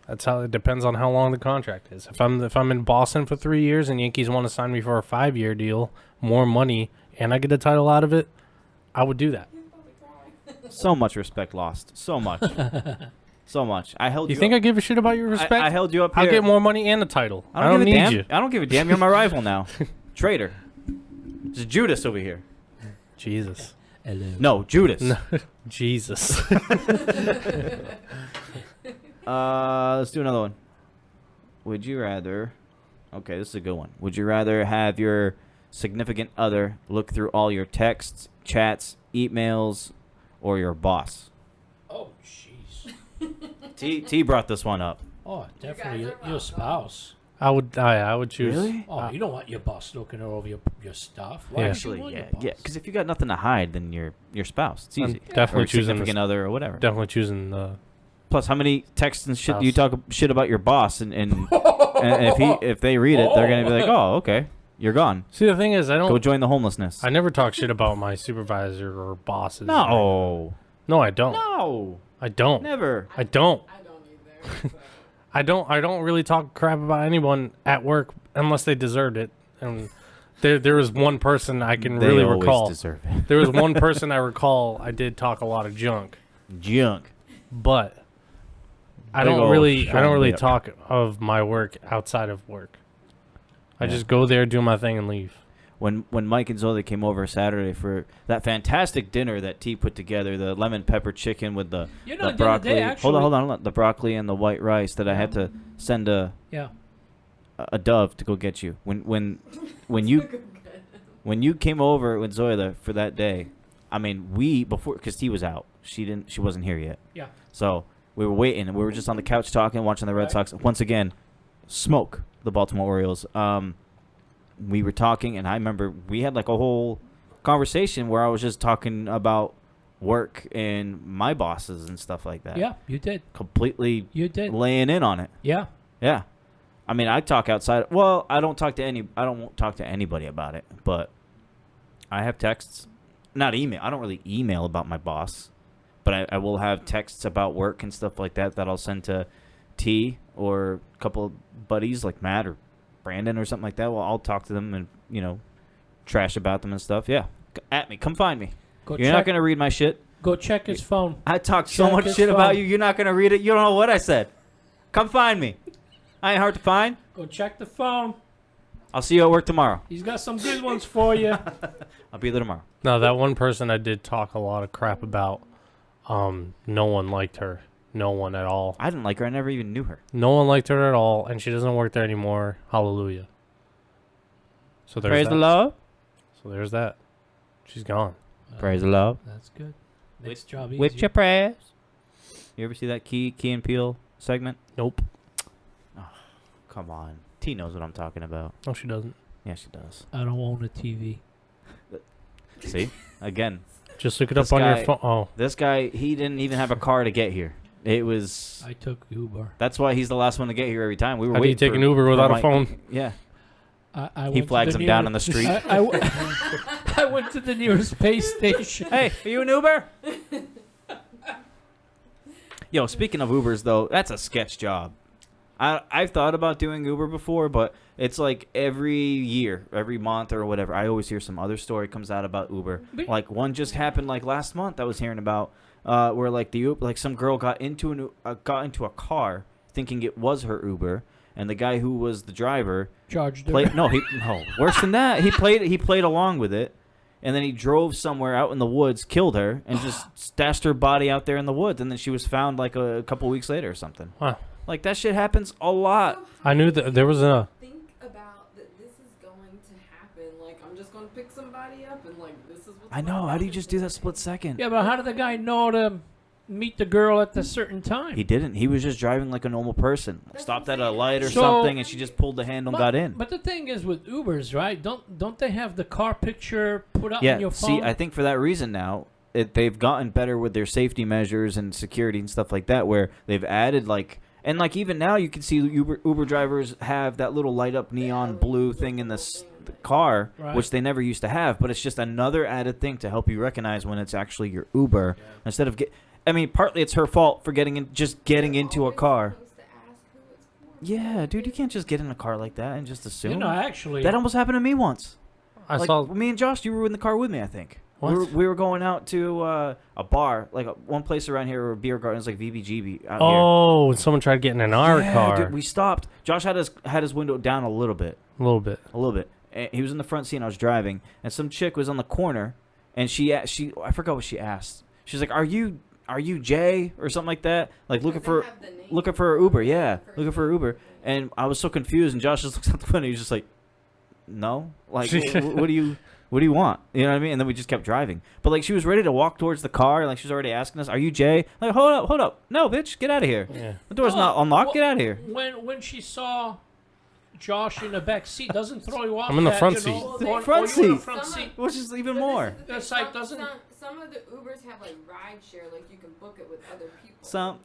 That's how it depends on how long the contract is. If I'm in Boston for 3 years and Yankees want to sign me for a 5-year deal, more money, and I get a title out of it, I would do that. He's about to cry. So much respect lost. So much. So much. I held you. You think up. I give a shit about your respect? I held you up here. I'll get more money and a title. I don't give a need damn. you. I don't give a damn. You're my rival now. Traitor. It's Judas over here. Jesus. Hello. No, Judas. No. Jesus. Let's do another one. Would you rather? Okay, this is a good one. Would you rather have your significant other look through all your texts, chats, emails, or your boss? Oh, jeez. T brought this one up. Oh, definitely guys are your welcome. spouse. I would choose. Really? Oh, you don't want your boss looking over your stuff. Why Yeah. would you Actually, want yeah, your boss? yeah. Because if you got nothing to hide, then your spouse. It's I'm easy. definitely or choosing significant other or whatever. Definitely choosing the. Plus, how many texts and shit do you Spouse. talk shit about your boss? And if they read it, they're gonna be like, oh, okay, you're gone. See, the thing is, I Go don't. join the homelessness. I never talk shit about my supervisor or bosses. No, No, I don't. no, I don't. never. I don't. I don't either. So. I don't really talk crap about anyone at work unless they deserved it. And there was one person I can They really always recall. deserve it. There was one person I recall I did talk a lot of junk, Junk. but I Big don't ol' really Sean talk of my work outside of work. I just go there, do my thing, and leave. When Mike and Zoe came over Saturday for that fantastic dinner that T put together, the lemon pepper chicken with the You know, the the other day, broccoli. actually, Hold on. The broccoli and the white rice that I had to send a Yeah. dove to go get you. When you came over with Zoila for that day, I mean, because T was out. She wasn't here yet. Yeah. So we were waiting, and we were just on the couch talking, watching the Red Right. Sox once again smoke the Baltimore Orioles. We were talking, and I remember we had like a whole conversation where I was just talking about work and my bosses and stuff like that. Yeah, you did. Completely You did. laying in on it. Yeah. Yeah. I mean, I talk outside. Well, I don't talk to anybody about it, but I have texts, not email. I don't really email about my boss, but I will have texts about work and stuff like that I'll send to T or a couple of buddies like Matt or Brandon or something like that. Well, I'll talk to them and, trash about them and stuff. Yeah. At me. Come find me. Go You're not going to read my shit. Go check his phone. I talked so Check much his shit about phone. you. You're not going to read it. You don't know what I said. Come find me. I ain't hard to find. Go check the phone. I'll see you at work tomorrow. He's got some good ones for you. I'll be there tomorrow. No, that one person I did talk a lot of crap about. No one liked her. No one at all. I didn't like her. I never even knew her. No one liked her at all, and she doesn't work there anymore. Hallelujah. So there's Praise that. the Lord. So there's that. She's gone. Praise the Lord. That's good. Next job With easier. your prayers. You ever see that Key and Peele segment? Nope. Come on. T knows what I'm talking about. No, she doesn't. Yeah, she does. I don't own a TV. See? Again, Just look it This up on guy- your phone. Oh, this guy, he didn't even have a car to get here. It was. I took Uber. That's why he's the last one to get here every time. We were How do you waiting take for- an Uber for without a Mike. phone? Yeah. I He went to flags the him down near- on the street. I went to the nearest space station. Hey, are you an Uber? Yo, speaking of Ubers, though, that's a sketch job. I've thought about doing Uber before, but it's like every year, every month or whatever, I always hear some other story comes out about Uber. But- Like one just happened like last month I was hearing about where like like some girl got into a car thinking it was her Uber, and the guy who was the driver Charged her. played no worse than that. He played along with it. And then he drove somewhere out in the woods, killed her, and just stashed her body out there in the woods. And then she was found like a couple weeks later or something. Wow. Like that shit happens a lot. I knew that there was a. Think about that. This is going to happen. Like I'm just going to pick somebody up and like this is what's I know. How do you just do that split second? Yeah, but how did the guy know to meet the girl at a certain time? He didn't. He was just driving like a normal person. That's Stopped what at I'm a saying. light or So- something, and she just pulled the handle and got in. But the thing is with Ubers, right? Don't they have the car picture put up Yeah. on your phone? See, I think for that reason now, they've gotten better with their safety measures and security and stuff like that, where they've added like. And like even now, you can see Uber drivers have that little light up neon blue thing in the car, Right. which they never used to have. But it's just another added thing to help you recognize when it's actually your Uber instead of I mean, partly it's her fault for getting into a car. Yeah, dude, you can't just get in a car like that and just assume. You know, actually, That almost happened to me once. I Like, saw. me and Josh, you were in the car with me, I think. What? We were going out to a bar, like one place around here, or a beer garden. It's like VBGB out Oh, and someone tried getting in our here. car. Dude, we stopped. Josh had his window down a little bit. A little bit. And he was in the front seat and I was driving, and some chick was on the corner, and I forgot what she asked. She's like, "Are you Jay?" or something like that, like looking for her Uber. Yeah, looking for her Uber. And I was so confused, and Josh just looks out the window. He's just like, "No, like, what do you want?" You know what I mean? And then we just kept driving. But like, she was ready to walk towards the car, and like she was already asking us, "Are you Jay?" Like, hold up, no, bitch, get out of here. Yeah. The door's not unlocked. Get out of here. when she saw Josh in the back seat, doesn't throw you off. I'm in the that, front you know, seat. or- Front or you in the seat. front seat. Which is even more. That's like doesn't- Some of the Ubers have like ride share, like you can book it with other people. Some.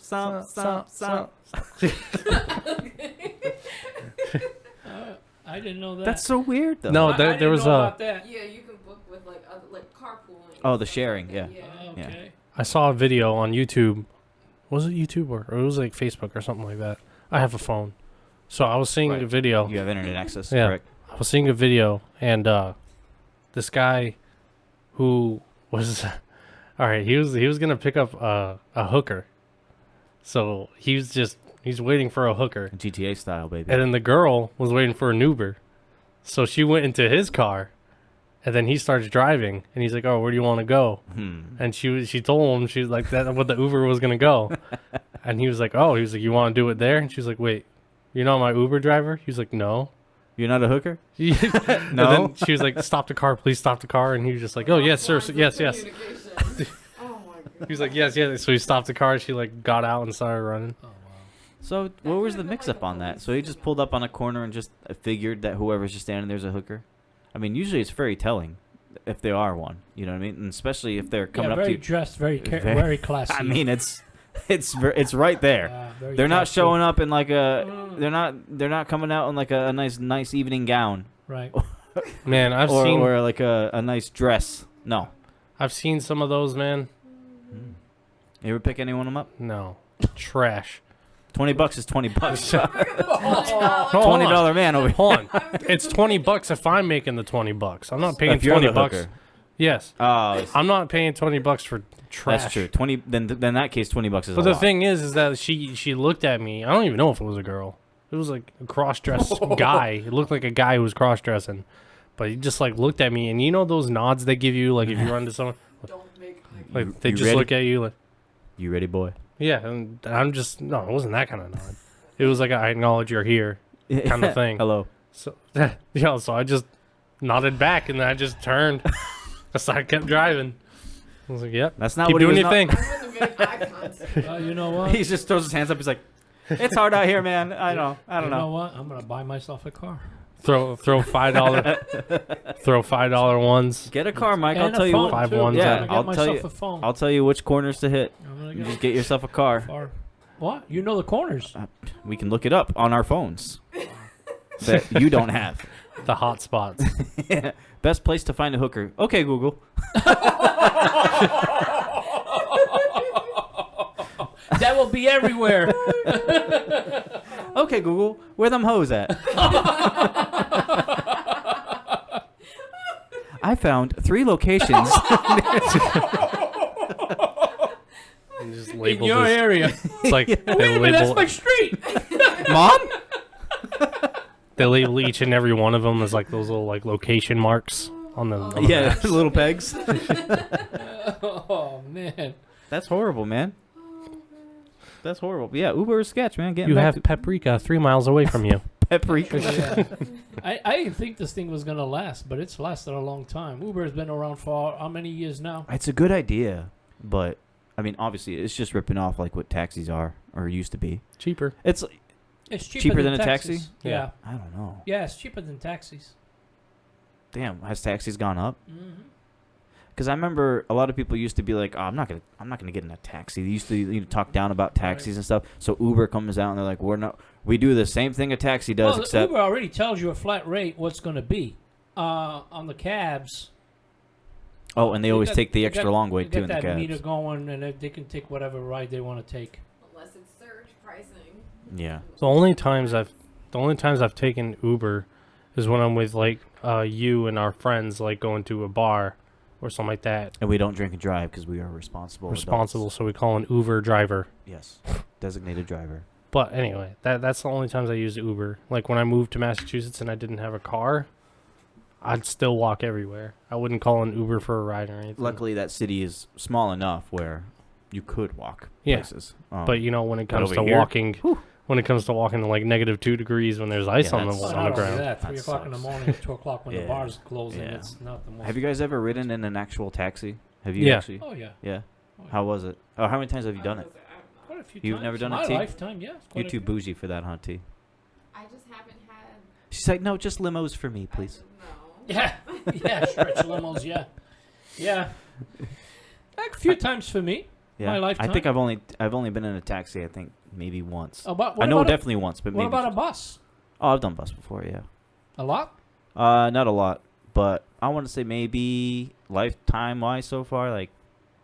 I didn't know that. That's so weird, though. No, I there didn't was know a. about that. Yeah, you can book with like other like carpooling. Oh, and the stuff sharing, like yeah. that, Yeah. Okay. I saw a video on YouTube. Was it YouTube or it was like Facebook or something like that? I have a phone, so I was seeing Right. a video. You have internet access, Yeah. correct? I was seeing a video, and this guy who was all right. He was gonna pick up a hooker, so he's waiting for a hooker, GTA style, baby. and then the girl was waiting for an Uber, so she went into his car, and then he starts driving, and he's like, "Oh, where do you want to go?" And she told him she was like that what the Uber was gonna go, and he was like, "You want to do it there?" And she was like, "Wait, you're not my Uber driver?" He was like, "No." You're not a hooker? No. No? And then she was like, "Stop the car, please stop the car." And he was just like, "Oh yes, sir, Lines of yes." communication. Oh my god. He was like, "Yes, yes." So he stopped the car. She like got out and started running. So what was the mix-up on that? So he just pulled up on a corner and just figured that whoever's just standing there's a hooker? I mean, usually it's very telling if they are one. You know what I mean? And especially if they're coming Yeah, up very to you. dressed, very Very- very classy. I mean, it's right there. Very They're not classy. showing up in like a. They're not coming out in like a nice evening gown Right. Man, I've seen or like a nice dress. No. I've seen some of those, man. You ever pick anyone of them up? No, trash. $20 is $20. Hold on. $20 man over here. Hold on. It's $20 if I'm making the $20. I'm not paying If you're the $20. hooker. Yes, Oh, I'm not paying $20 for trash. that's true. 20. Then in that case, $20 is. But a the lot. thing is that she looked at me. I don't even know if it was a girl. It was like a cross-dressed guy. It looked like a guy who was cross-dressing. But he just like looked at me, and you know those nods they give you, like if you run to someone, Don't make eye like they You just ready? look at you like, You ready, boy? yeah. And I'm just no, it wasn't that kind of nod. It was like I acknowledge you're here kind of thing. Hello. So yeah, so I just nodded back, and then I just turned. So I kept driving. I was like, "Yep, That's not keep what he doing was your thing." I wouldn't make eye contact. You know what? He just throws his hands up. He's like, "It's hard out here, man. I know. I don't You know know." what? I'm gonna buy myself a car. Throw $5 ones. Get a car, Mike. And I'll a tell you phone, what. Five too. ones Yeah, I'm gonna get I'll tell myself you- a phone. I'll tell you which corners to hit. I'm gonna You get just get yourself a car. a car. What? You know the corners. We can look it up on our phones that you don't have. The hot spots. Yeah. Best place to find a hooker. Okay, Google. That will be everywhere. Okay, Google. Where them hoes at? I found 3 locations. And just In label your this. area. It's like Wait they a minute, that's label, my street. Mom? they label each and every one of them as like those little like location marks on the Yeah, maps. little pegs. Oh man. That's horrible, man. That's horrible. Yeah, Uber is sketch, man. Getting You back have to paprika 3 miles away from you. paprika. Yeah. I didn't think this thing was gonna last, but it's lasted a long time. Uber has been around for how many years now? It's a good idea, but I mean, obviously, it's just ripping off like what taxis are or used to be. Cheaper. It's It's Cheaper than a taxi? taxis. Yeah. I don't know. Yeah, it's cheaper than taxis. Damn, has taxis gone up? Mm-hmm. Because I remember a lot of people used to be like, "Oh, I'm not gonna get in a taxi." They used to talk down about taxis and stuff. So Uber comes out and they're like, we do the same thing a taxi does, Well, except Uber already tells you a flat rate what's going to be. On the cabs, and they always got- take the they extra got- long way they too got in the that cabs. meter going, and they can take whatever ride they want to take. Unless it's surge pricing. Yeah. The only times I've taken Uber is when I'm with like you and our friends, like going to a bar or something like that. And we don't drink and drive because we are responsible. adults. So we call an Uber driver. Yes. Designated driver. But anyway, that's the only times I used Uber. Like when I moved to Massachusetts and I didn't have a car, I'd still walk everywhere. I wouldn't call an Uber for a ride or anything. Luckily, that city is small enough where you could walk Yeah. places. But you know, when it but comes over to here, walking, to like -2 degrees when there's ice Yeah, on the that's- Well, on the not only ground. that, 3 That o'clock in the sucks. morning, 2 o'clock when Yeah. the bars closing, Yeah. it's not the most. have you guys ever ridden in an actual taxi? Have you Yeah. actually? Oh yeah, Yeah. Oh, yeah. How was it? Oh, how many times have you done it? quite a few You've times. never done in it, my T? lifetime, yeah. You're too bougie for that, huh, T? I just haven't had. She's like, no, just limos for me, please. No. Yeah, yeah, stretch limos, yeah, yeah. Like a few times for me. Yeah. My lifetime. I think I've only been in a taxi. I think maybe once. What I know about definitely once, but What maybe. about a bus? Oh, I've done bus before. Yeah. A lot? Not a lot, but I want to say maybe lifetime wise so far, like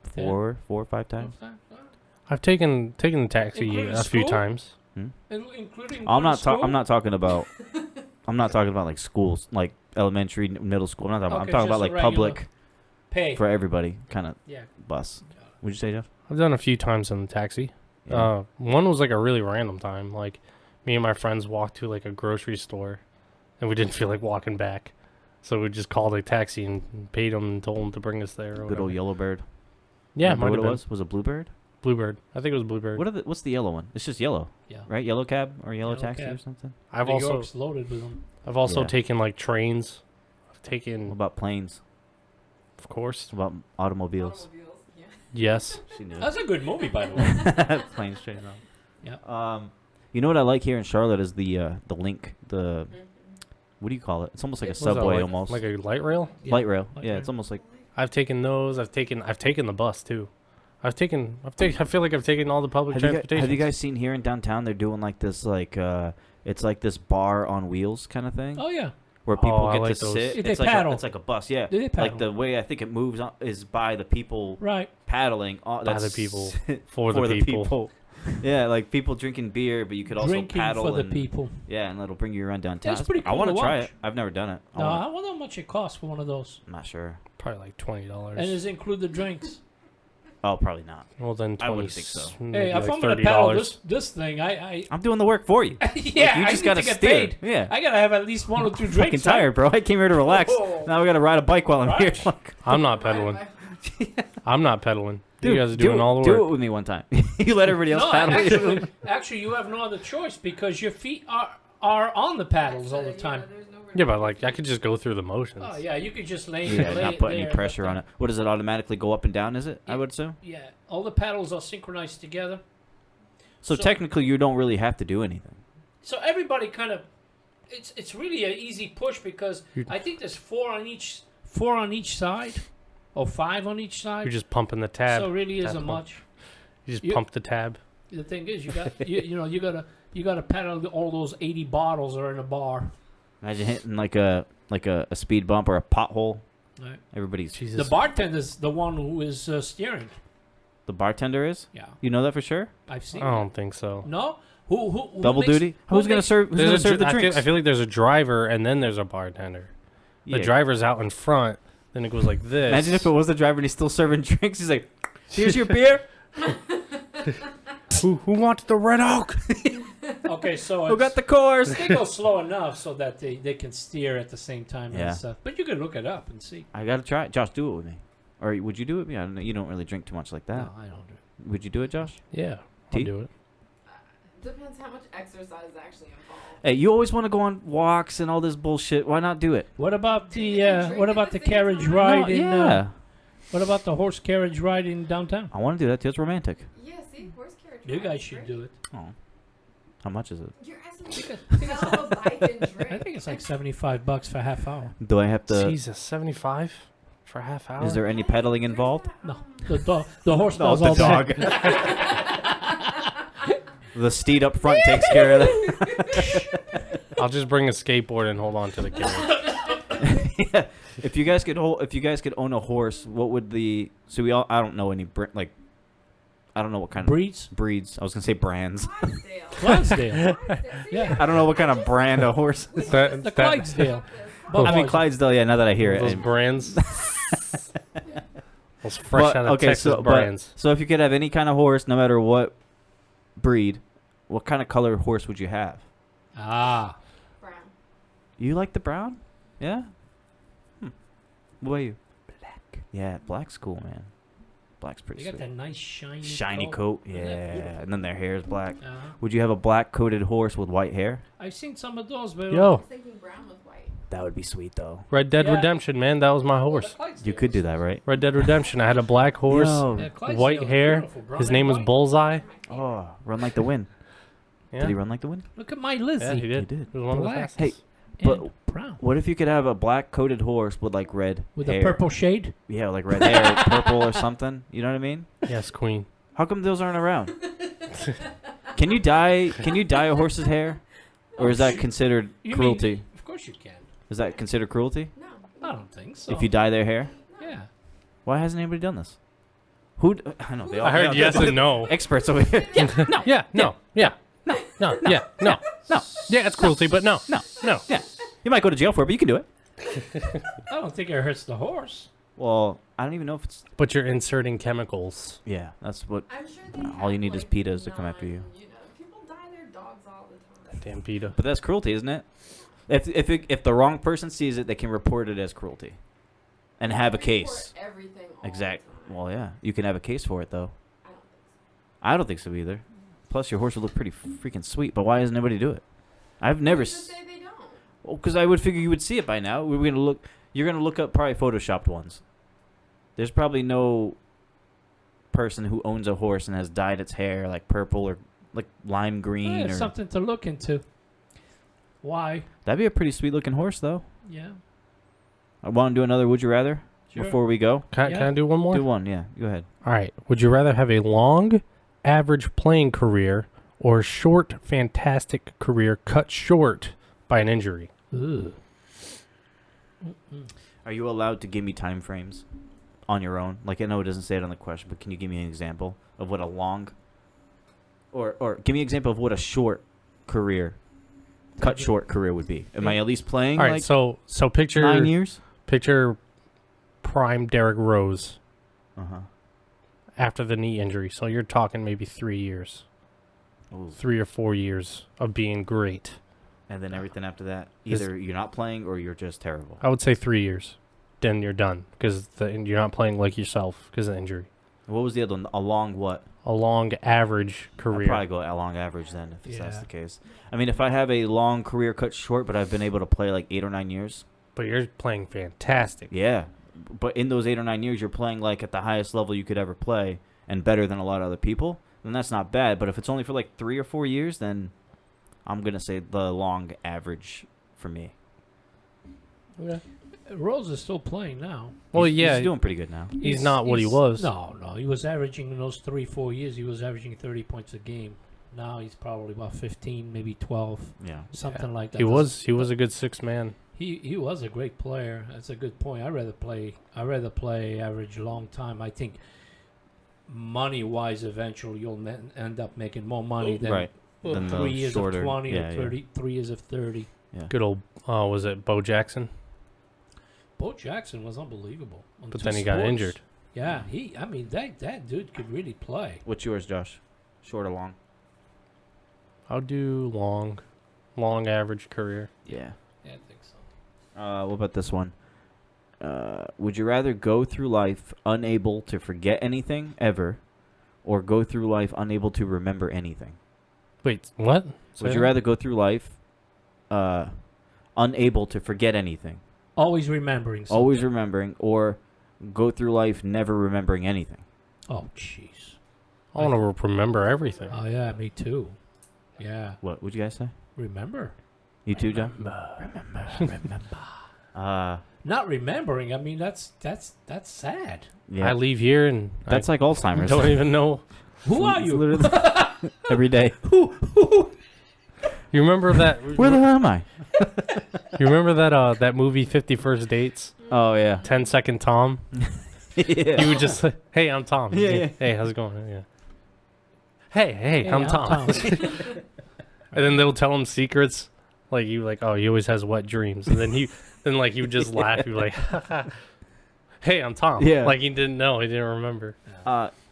four or 5 times. I've taken the taxi Including a few school? times. Including I'm not school? I'm not talking about. I'm not talking about like schools, like elementary, middle school. I'm not talking. Okay, I'm talking about just like a regular public pay. for everybody kind of Yeah. bus. Would you say, Jeff? I've done a few times in the taxi. Yeah. One was like a really random time. Like me and my friends walked to like a grocery store, and we didn't feel like walking back, so we just called a taxi and paid them and told them to bring us there. Or Good whatever. old Yellowbird. Yeah, Remember might what have it been. was? Was it Bluebird? Bluebird. I think it was Bluebird. What's the yellow one? It's just yellow, Yeah. right? Yellow cab or yellow Yellow taxi cab. or something. I've New also York's loaded with them. Yeah. taken like trains. I've What taken, about planes? of course. What about automobiles? Yeah. Yes. She knew. That's a good movie, by the way. Planes, trains. Yeah. You know what I like here in Charlotte is the link. What do you call it? It's almost like a What was that, subway like- almost. Like a light rail. Yeah. light rail. Light Yeah, rail. it's almost like. I've taken those. I've taken the bus too. I feel like I've taken all the public transportation. Have you guys seen here in downtown? They're doing like this, it's like this bar on wheels kind of thing, Oh yeah. where people I get like to those. sit. Yeah, they It's like paddle. it's like a bus, yeah. They paddle. Like the way I think it moves on is by the people Right. paddling. By That's the people. for For the the people. people. Yeah, like people drinking beer, but you could also Drinking paddle for the and people. yeah, and it'll bring you around downtown. That's pretty I cool want to to try watch. it. I've never done it. No, I wonder how much it costs for one of those. I'm not sure. Probably like $20. And does it include the drinks? Oh, probably not. Well, then 20. I wouldn't think so. Hey, if like I'm gonna paddle $30. this thing, I I'm doing the work for you. yeah, you I just need gotta to get steer. paid. Yeah. I gotta have at least 1 or 2 drinks. Fucking tired, bro. I came here to relax. Oh. Now we gotta ride a bike while I'm Right. here. I'm not pedaling. I'm not pedaling. Dude, you guys are doing all the do work. it with me one time. You let everybody else No, paddle. actually, you have no other choice because your feet are on the paddles all the time. Yeah, but like I could just go through the motions. Oh yeah, you could just lay. Yeah, lay not it put any there, pressure but on it. What does it automatically go up and down? Is it? I would assume. Yeah, all the paddles are synchronized together, So So- technically, you don't really have to do anything. so everybody kind of. It's really an easy push because You- I think there's 4 on each side, or 5 on each side. You're just pumping the tab. so it really tab isn't pump. much. You just you- pump the tab. the thing is, you got you gotta paddle all those 80 bottles that are in a bar. Imagine hitting like a speed bump or a pothole. Right. Everybody's Jesus. The bartender's the one who is steering. the bartender is. Yeah, You know that for sure. I've seen. I don't think so. No, who Double makes- duty. who Who's gonna makes- serve? Who's gonna serve the I drinks? feel like there's a driver and then there's a bartender. Yeah. The driver's out in front, then it goes like this. Imagine if it was the driver and he's still serving drinks. He's like, "Here's your beer. who wants the Red Oak? Okay, so Who got the course?" they go slow enough so that they can steer at the same time Yeah. and stuff. But you can look it up and see. I gotta try it. Josh, do it with me. Or would you do it with me? I don't know. You don't really drink too much like that. No, I don't do it. Would you do it, Josh? Yeah, T? I'll do it. Depends how much exercise is actually involved. Hey, you always want to go on walks and all this bullshit. Why not do it? What about the You can drink what at about the the same carriage time. ride No, in? yeah. What about the horse carriage ride in downtown? I want to do that too. It's romantic. Yeah, see, horse carriage. You ride guys is should great. do it. Oh. How much is it? You're asking me to sell a bike and drink. I think it's like $75 for a half hour. Do I have to? Jesus, 75 for a half hour. Is there any pedaling involved? No, the horse No, does the all dog. The steed up front takes care of that. I'll just bring a skateboard and hold on to the carriage. Yeah. If you guys could own a horse, what would the? So I don't know any I don't know what kind Breeds. of breeds. I was gonna say brands. Clydesdale. Clydesdale. Clydesdale. Yeah. I don't know what kind of brand of horse. The Clydesdale. I mean Clydesdale. Yeah. Now that I hear it. Those brands. Those fresh out of Texas but- brands. So if you could have any kind of horse, no matter what breed, what kind of color horse would you have? Ah, Brown. You like the brown? Yeah. What about you? Black. Yeah, black's cool, man. Black's pretty they got sweet. that nice shiny. Shiny coat. coat. Isn't that Yeah, beautiful? and then their hair is black. Uh-huh. Would you have a black coated horse with white hair? I've seen some of those, but I Yo, was thinking brown with white. That would be sweet, though. Red Dead Yeah. Redemption, man. That was my horse. You could do that, right? Red Dead Redemption. I had a black horse, Yo. Yeah, Clydesdale white is hair. beautiful, brown His and name was white. Bullseye. Oh, run like the wind. Yeah, Did he run like the wind? Look at my Lizzie. Yeah, he did. He did. He was one of the Black. fastest. Hey, and but- brown What if you could have a black coated horse with like red with hair? a purple shade. Yeah, like red hair, purple or something. You know what I mean? Yes, Queen. How come those aren't around? Can you dye a horse's hair, or is that considered You mean- cruelty? Of course you can. Is that considered cruelty No. I don't think so. if you dye their hair? Yeah. Why hasn't anybody done this? I know they all. I heard they yes all- and no. Experts over here. Yeah, no, yeah, no, yeah, no, yeah, no, No. Yeah, it's cruelty, but no, No. no. Yeah, you might go to jail for it, but you can do it. I don't think it hurts the horse. Well, I don't even know if it's. But you're inserting chemicals. Yeah, that's what. I'm sure they All you have, need is like, PETAs to come after you. people dye their dogs all the time. Damn PETA. But that's cruelty, isn't it? If the wrong person sees it, they can report it as cruelty, and have a Report case. Everything all Exact. the time. Well, yeah, you can have a case for it though. I don't think so. I don't think so either. Plus, your horse would look pretty freaking sweet. But why doesn't anybody do it? I've never. Who's to say they don't? Well, because I would figure you would see it by now. We're gonna look. You're gonna look up probably photoshopped ones. There's probably no person who owns a horse and has dyed its hair like purple or like lime green Yeah, or. something to look into. Why? That'd be a pretty sweet looking horse though. Yeah. I want to do another. Would you rather? Sure. Before we go, Can Yeah. I do one more? do one. Yeah, go ahead. All right. Would you rather have a long, average playing career or a short, fantastic career cut short by an injury? Ugh. Are you allowed to give me time frames on your own? Like I know it doesn't say it on the question, but can you give me an example of what a long or give me an example of what a short career, cut short career would be? Am I at least playing All right. like So picture 9 years? picture prime Derrick Rose Uh-huh. after the knee injury. So you're talking maybe 3 years, 3 or 4 years of being great. And then everything after that, Is- either you're not playing or you're just terrible. I would say 3 years. Then you're done because you're not playing like yourself because of injury. What was the other one? A long what? A long average I'd career. probably go a long average then if that's Yeah. the case. I mean, if I have a long career cut short, but I've been able to play like 8 or 9 years, But you're playing fantastic. yeah. But in those 8 or 9 years, you're playing like at the highest level you could ever play and better than a lot of other people, then that's not bad. But if it's only for like 3 or 4 years, then I'm going to say the long average for me. Yeah. Rose is still playing now. Well, He's yeah, doing pretty good now. he's not what he was. No, he was averaging in those 3-4 years. He was averaging 30 points a game. Now he's probably about 15, maybe 12, Yeah. something like that. He was a good 6-man. He was a great player. That's a good point. I'd rather play average long time. I think money wise, eventually you'll end up making more money than Right. Than the 3 years shorter, of 20 yeah, or 30. 3 years of 30. Yeah. Good old, was it Bo Jackson? Bo Jackson was unbelievable. On But two then he got sports. injured. Yeah, that dude could really play. What's yours, Josh? Short or long? I'll do long average career. Yeah. Yeah, I think so. What about this one? Would you rather go through life unable to forget anything ever, or go through life unable to remember anything? Wait, what? Would you rather go through life unable to forget anything, Always remembering something. always remembering, or go through life never remembering anything? Oh, jeez. I want to remember everything. Oh, yeah, me too. Yeah. What would you guys say? Remember. You too, John? Not remembering, I mean, that's sad. Yeah. I leave here and That's I like Alzheimer's. don't even know. Who are It's you? literally every day. You remember that? Where the hell am I? You remember that that movie 50 First Dates? Oh yeah. 10-second Tom. Yeah. You would just say, "Hey, I'm Tom." Yeah, yeah. Hey, how's it going? Yeah. Hey, I'm Tom. Tom. And then they'll tell him secrets, like oh, he always has wet dreams, and then you would just laugh. You're like, "Hey, I'm Tom." Yeah. Like he didn't know, he didn't remember.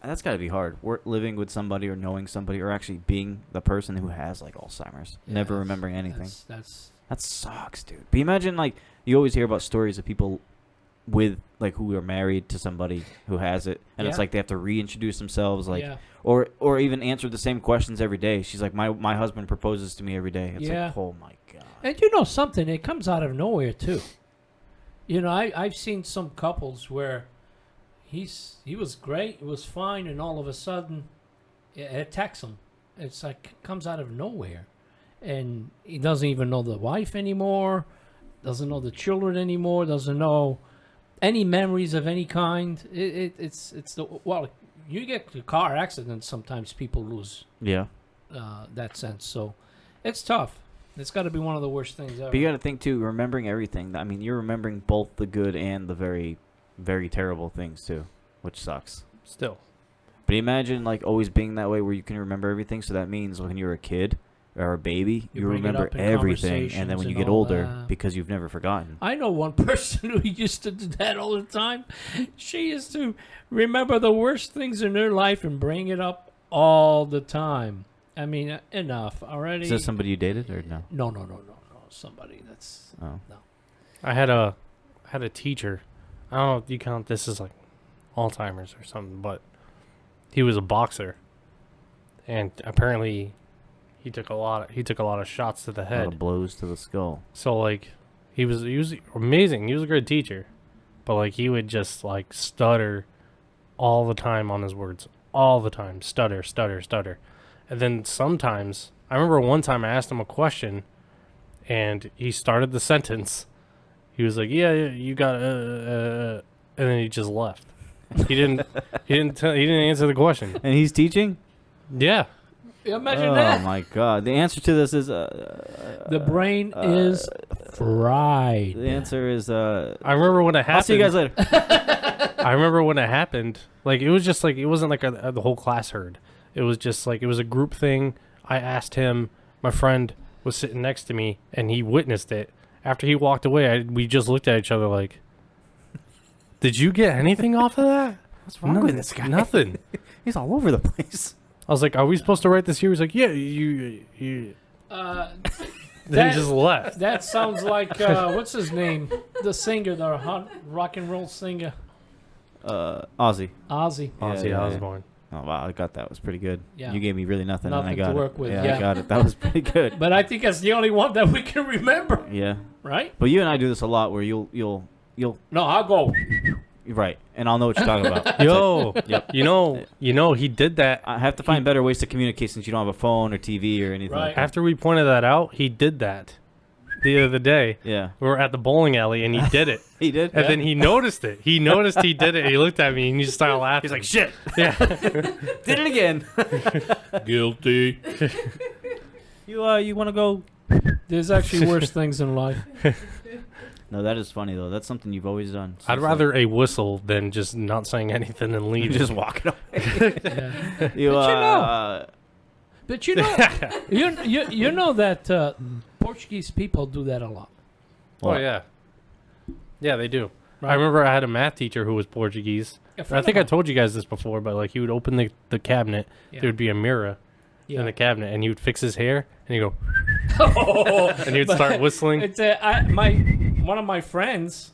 That's got to be hard. Living with somebody or knowing somebody or actually being the person who has like Alzheimer's, Yeah, never remembering anything. That's That sucks, dude. But imagine like you always hear about stories of people with like who are married to somebody who has it, and it's Yeah. like they have to reintroduce themselves, like yeah. or even answer the same questions every day. She's like, my husband proposes to me every day. It's Yeah. like, oh my god. And you know something, it comes out of nowhere too. You know, I've seen some couples where he was great, it was fine, and all of a sudden it attacks him. It's like it comes out of nowhere. And he doesn't even know the wife anymore, doesn't know the children anymore, doesn't know any memories of any kind. It's you get to car accidents, sometimes people lose Yeah. that sense. So it's tough. It's got to be one of the worst things ever. But you got to think too, remembering everything. I mean, you're remembering both the good and the very, very terrible things too, which sucks. Still, But imagine like always being that way where you can remember everything. So that means when you're a kid or a baby, You you bring it remember up in everything, and then when you conversations get and all older, that. because you've never forgotten. I know one person who used to do that all the time. She used to remember the worst things in her life and bring it up all the time. I mean, enough already. Is this somebody you dated or no? No. Somebody that's Oh. I had a teacher. I don't know if you count this as like Alzheimer's or something, but he was a boxer, and apparently he took a lot of shots to the A lot head. of blows to the skull. So like he was amazing. He was a great teacher, but like he would just like stutter all the time on his words, all the time, stutter. And then sometimes I remember one time I asked him a question, and he started the sentence. He was like, "Yeah, you got," and then he just left. He didn't answer the question. And he's teaching? Yeah, imagine Oh that. my god. The answer to this is The brain is fried. the answer is I remember when it happened. I'll see you guys later. I remember when it happened. Like it was just like it wasn't like the whole class heard. It was just like it was a group thing. I asked him. My friend was sitting next to me, and he witnessed it. After he walked away, we just looked at each other like, "Did you get anything off of that?" What's wrong with this guy? Nothing. He's all over the place. I was like, "Are we supposed to write this here?" He's like, "Yeah, you." Then he just left. That sounds like what's his name? The singer, the hot rock and roll singer, Ozzy. Ozzy. Ozzy yeah. Osbourne. Oh wow, I got that. It was pretty good. Yeah. You gave me really nothing, and I Nothing got to it. work with, Yeah, yeah. I got it. That was pretty good. But I think that's the only one that we can remember, Yeah. right? But you and I do this a lot where you'll No, I'll go. right, and I'll know what you're talking about. Yo, Yep. you know, he did that. I have to find better ways to communicate since you don't have a phone or TV or anything. Right. Like that. After we pointed that out, he did that. the other day. Yeah. We were at the bowling alley, and he did it. He did. And then he noticed it. He noticed he did it. He looked at me, and he just started laughing. He's like, "Shit, yeah. did it again." Guilty. You want to go? There's actually worse things in life. No, that is funny though. That's something you've always done. I'd rather a whistle than just not saying anything and you leave. just walking away. Yeah. You But you know, you know that Portuguese people do that a lot. Oh yeah, yeah, they do. I remember I had a math teacher who was Portuguese. I think I told you guys this before, but like he would open the cabinet, there would be a mirror in the cabinet, and he would fix his hair, and he'd go, and he would start whistling. It's one of my friends,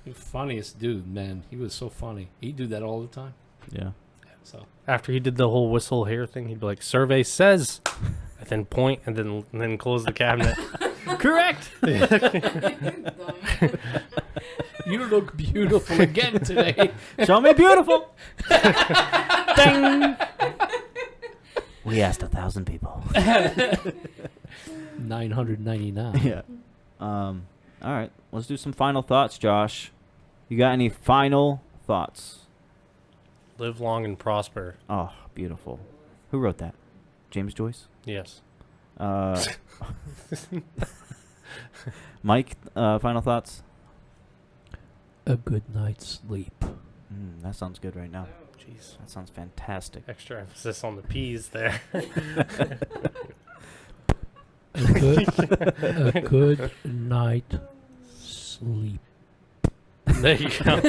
the funniest dude, man. He was so funny. He'd do that all the time. Yeah. So After he did the whole whistle hair thing, he'd be like, "Survey says," and then point, and then close the cabinet. Correct. you look beautiful again today. Show me beautiful. Ding. We asked 1,000 people. 999. Yeah. All right. Let's do some final thoughts, Josh. You got any final thoughts? Live long and prosper. Oh, beautiful. Who wrote that? James Joyce? Yes. Mike, final thoughts? A good night's sleep. That sounds good right now. Jeez. That sounds fantastic. Extra emphasis on the P's there. A good night sleep. There you go.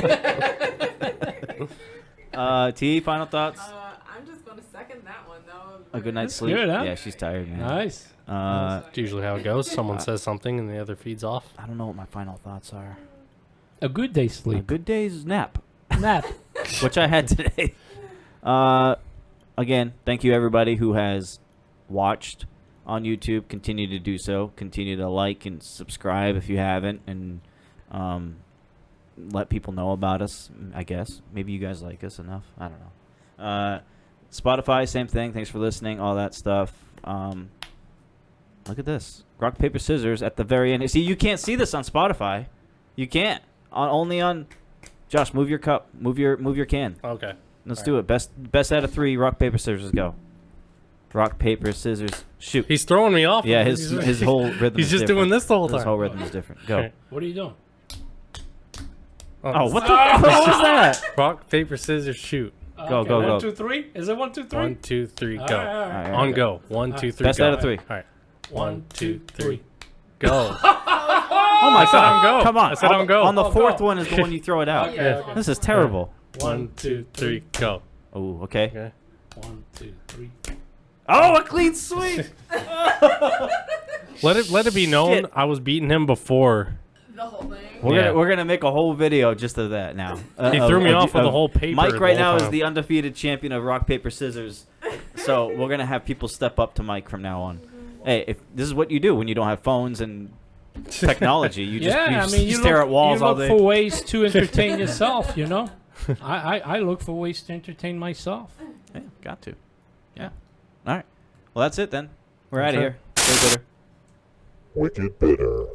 T, final thoughts? I'm just going to second that one, though. A good night's That's sleep? good, huh? Yeah, she's tired, man. Nice. That's usually how it goes. Someone says something and the other feeds off. I don't know what my final thoughts are. A good day's A sleep. good day's nap, Nap. which I had today. Again, thank you everybody who has watched on YouTube. Continue to do so. Continue to like and subscribe if you haven't, and let people know about us. I guess maybe you guys like us enough. I don't know. Spotify, same thing. Thanks for listening. All that stuff. Look at this. Rock, paper, scissors at the very end. See, you can't see this on Spotify. You can't. Only on. Josh, move your cup. Move your can. Okay. Let's do it. Best out of 3. Rock, paper, scissors. Go. Rock, paper, scissors. Shoot. He's throwing me off. Yeah, his whole rhythm. He's is just different. doing this the whole His time. whole rhythm is different. Go. Okay. What are you doing? Oh, what the fuck was that? Rock, paper, scissors, shoot. Go, go, go. 1, 2, 3. Is it 1, 2, 3? 1, 2, 3, go. All right. All right, On go. 1, 2, 3, Best go. out of 3. All right. 1, 2, 3, go. Oh my I said on god! go. Come on! I said on go. On the Oh, fourth go. one is the one you throw it out. Okay, okay. This is terrible. 1, 2, 3, go. Oh, okay. Okay. 1, 2, 3. Oh, a clean sweep! Let it be known Shit. I was beating him before. The whole thing. Yeah. We're gonna make a whole video just of that now. He threw me off with the whole paper. Mike the right whole now is time. the undefeated champion of rock paper scissors. So we're gonna have people step up to Mike from now on. Hey, if this is what you do when you don't have phones and technology, you just you stare at walls all day. You look for ways to entertain yourself, you know? I look for ways to entertain myself. Yeah, got to. Yeah. All right. Well, that's it then. We're out of Okay. here. Feel bitter. Wicked Bitter.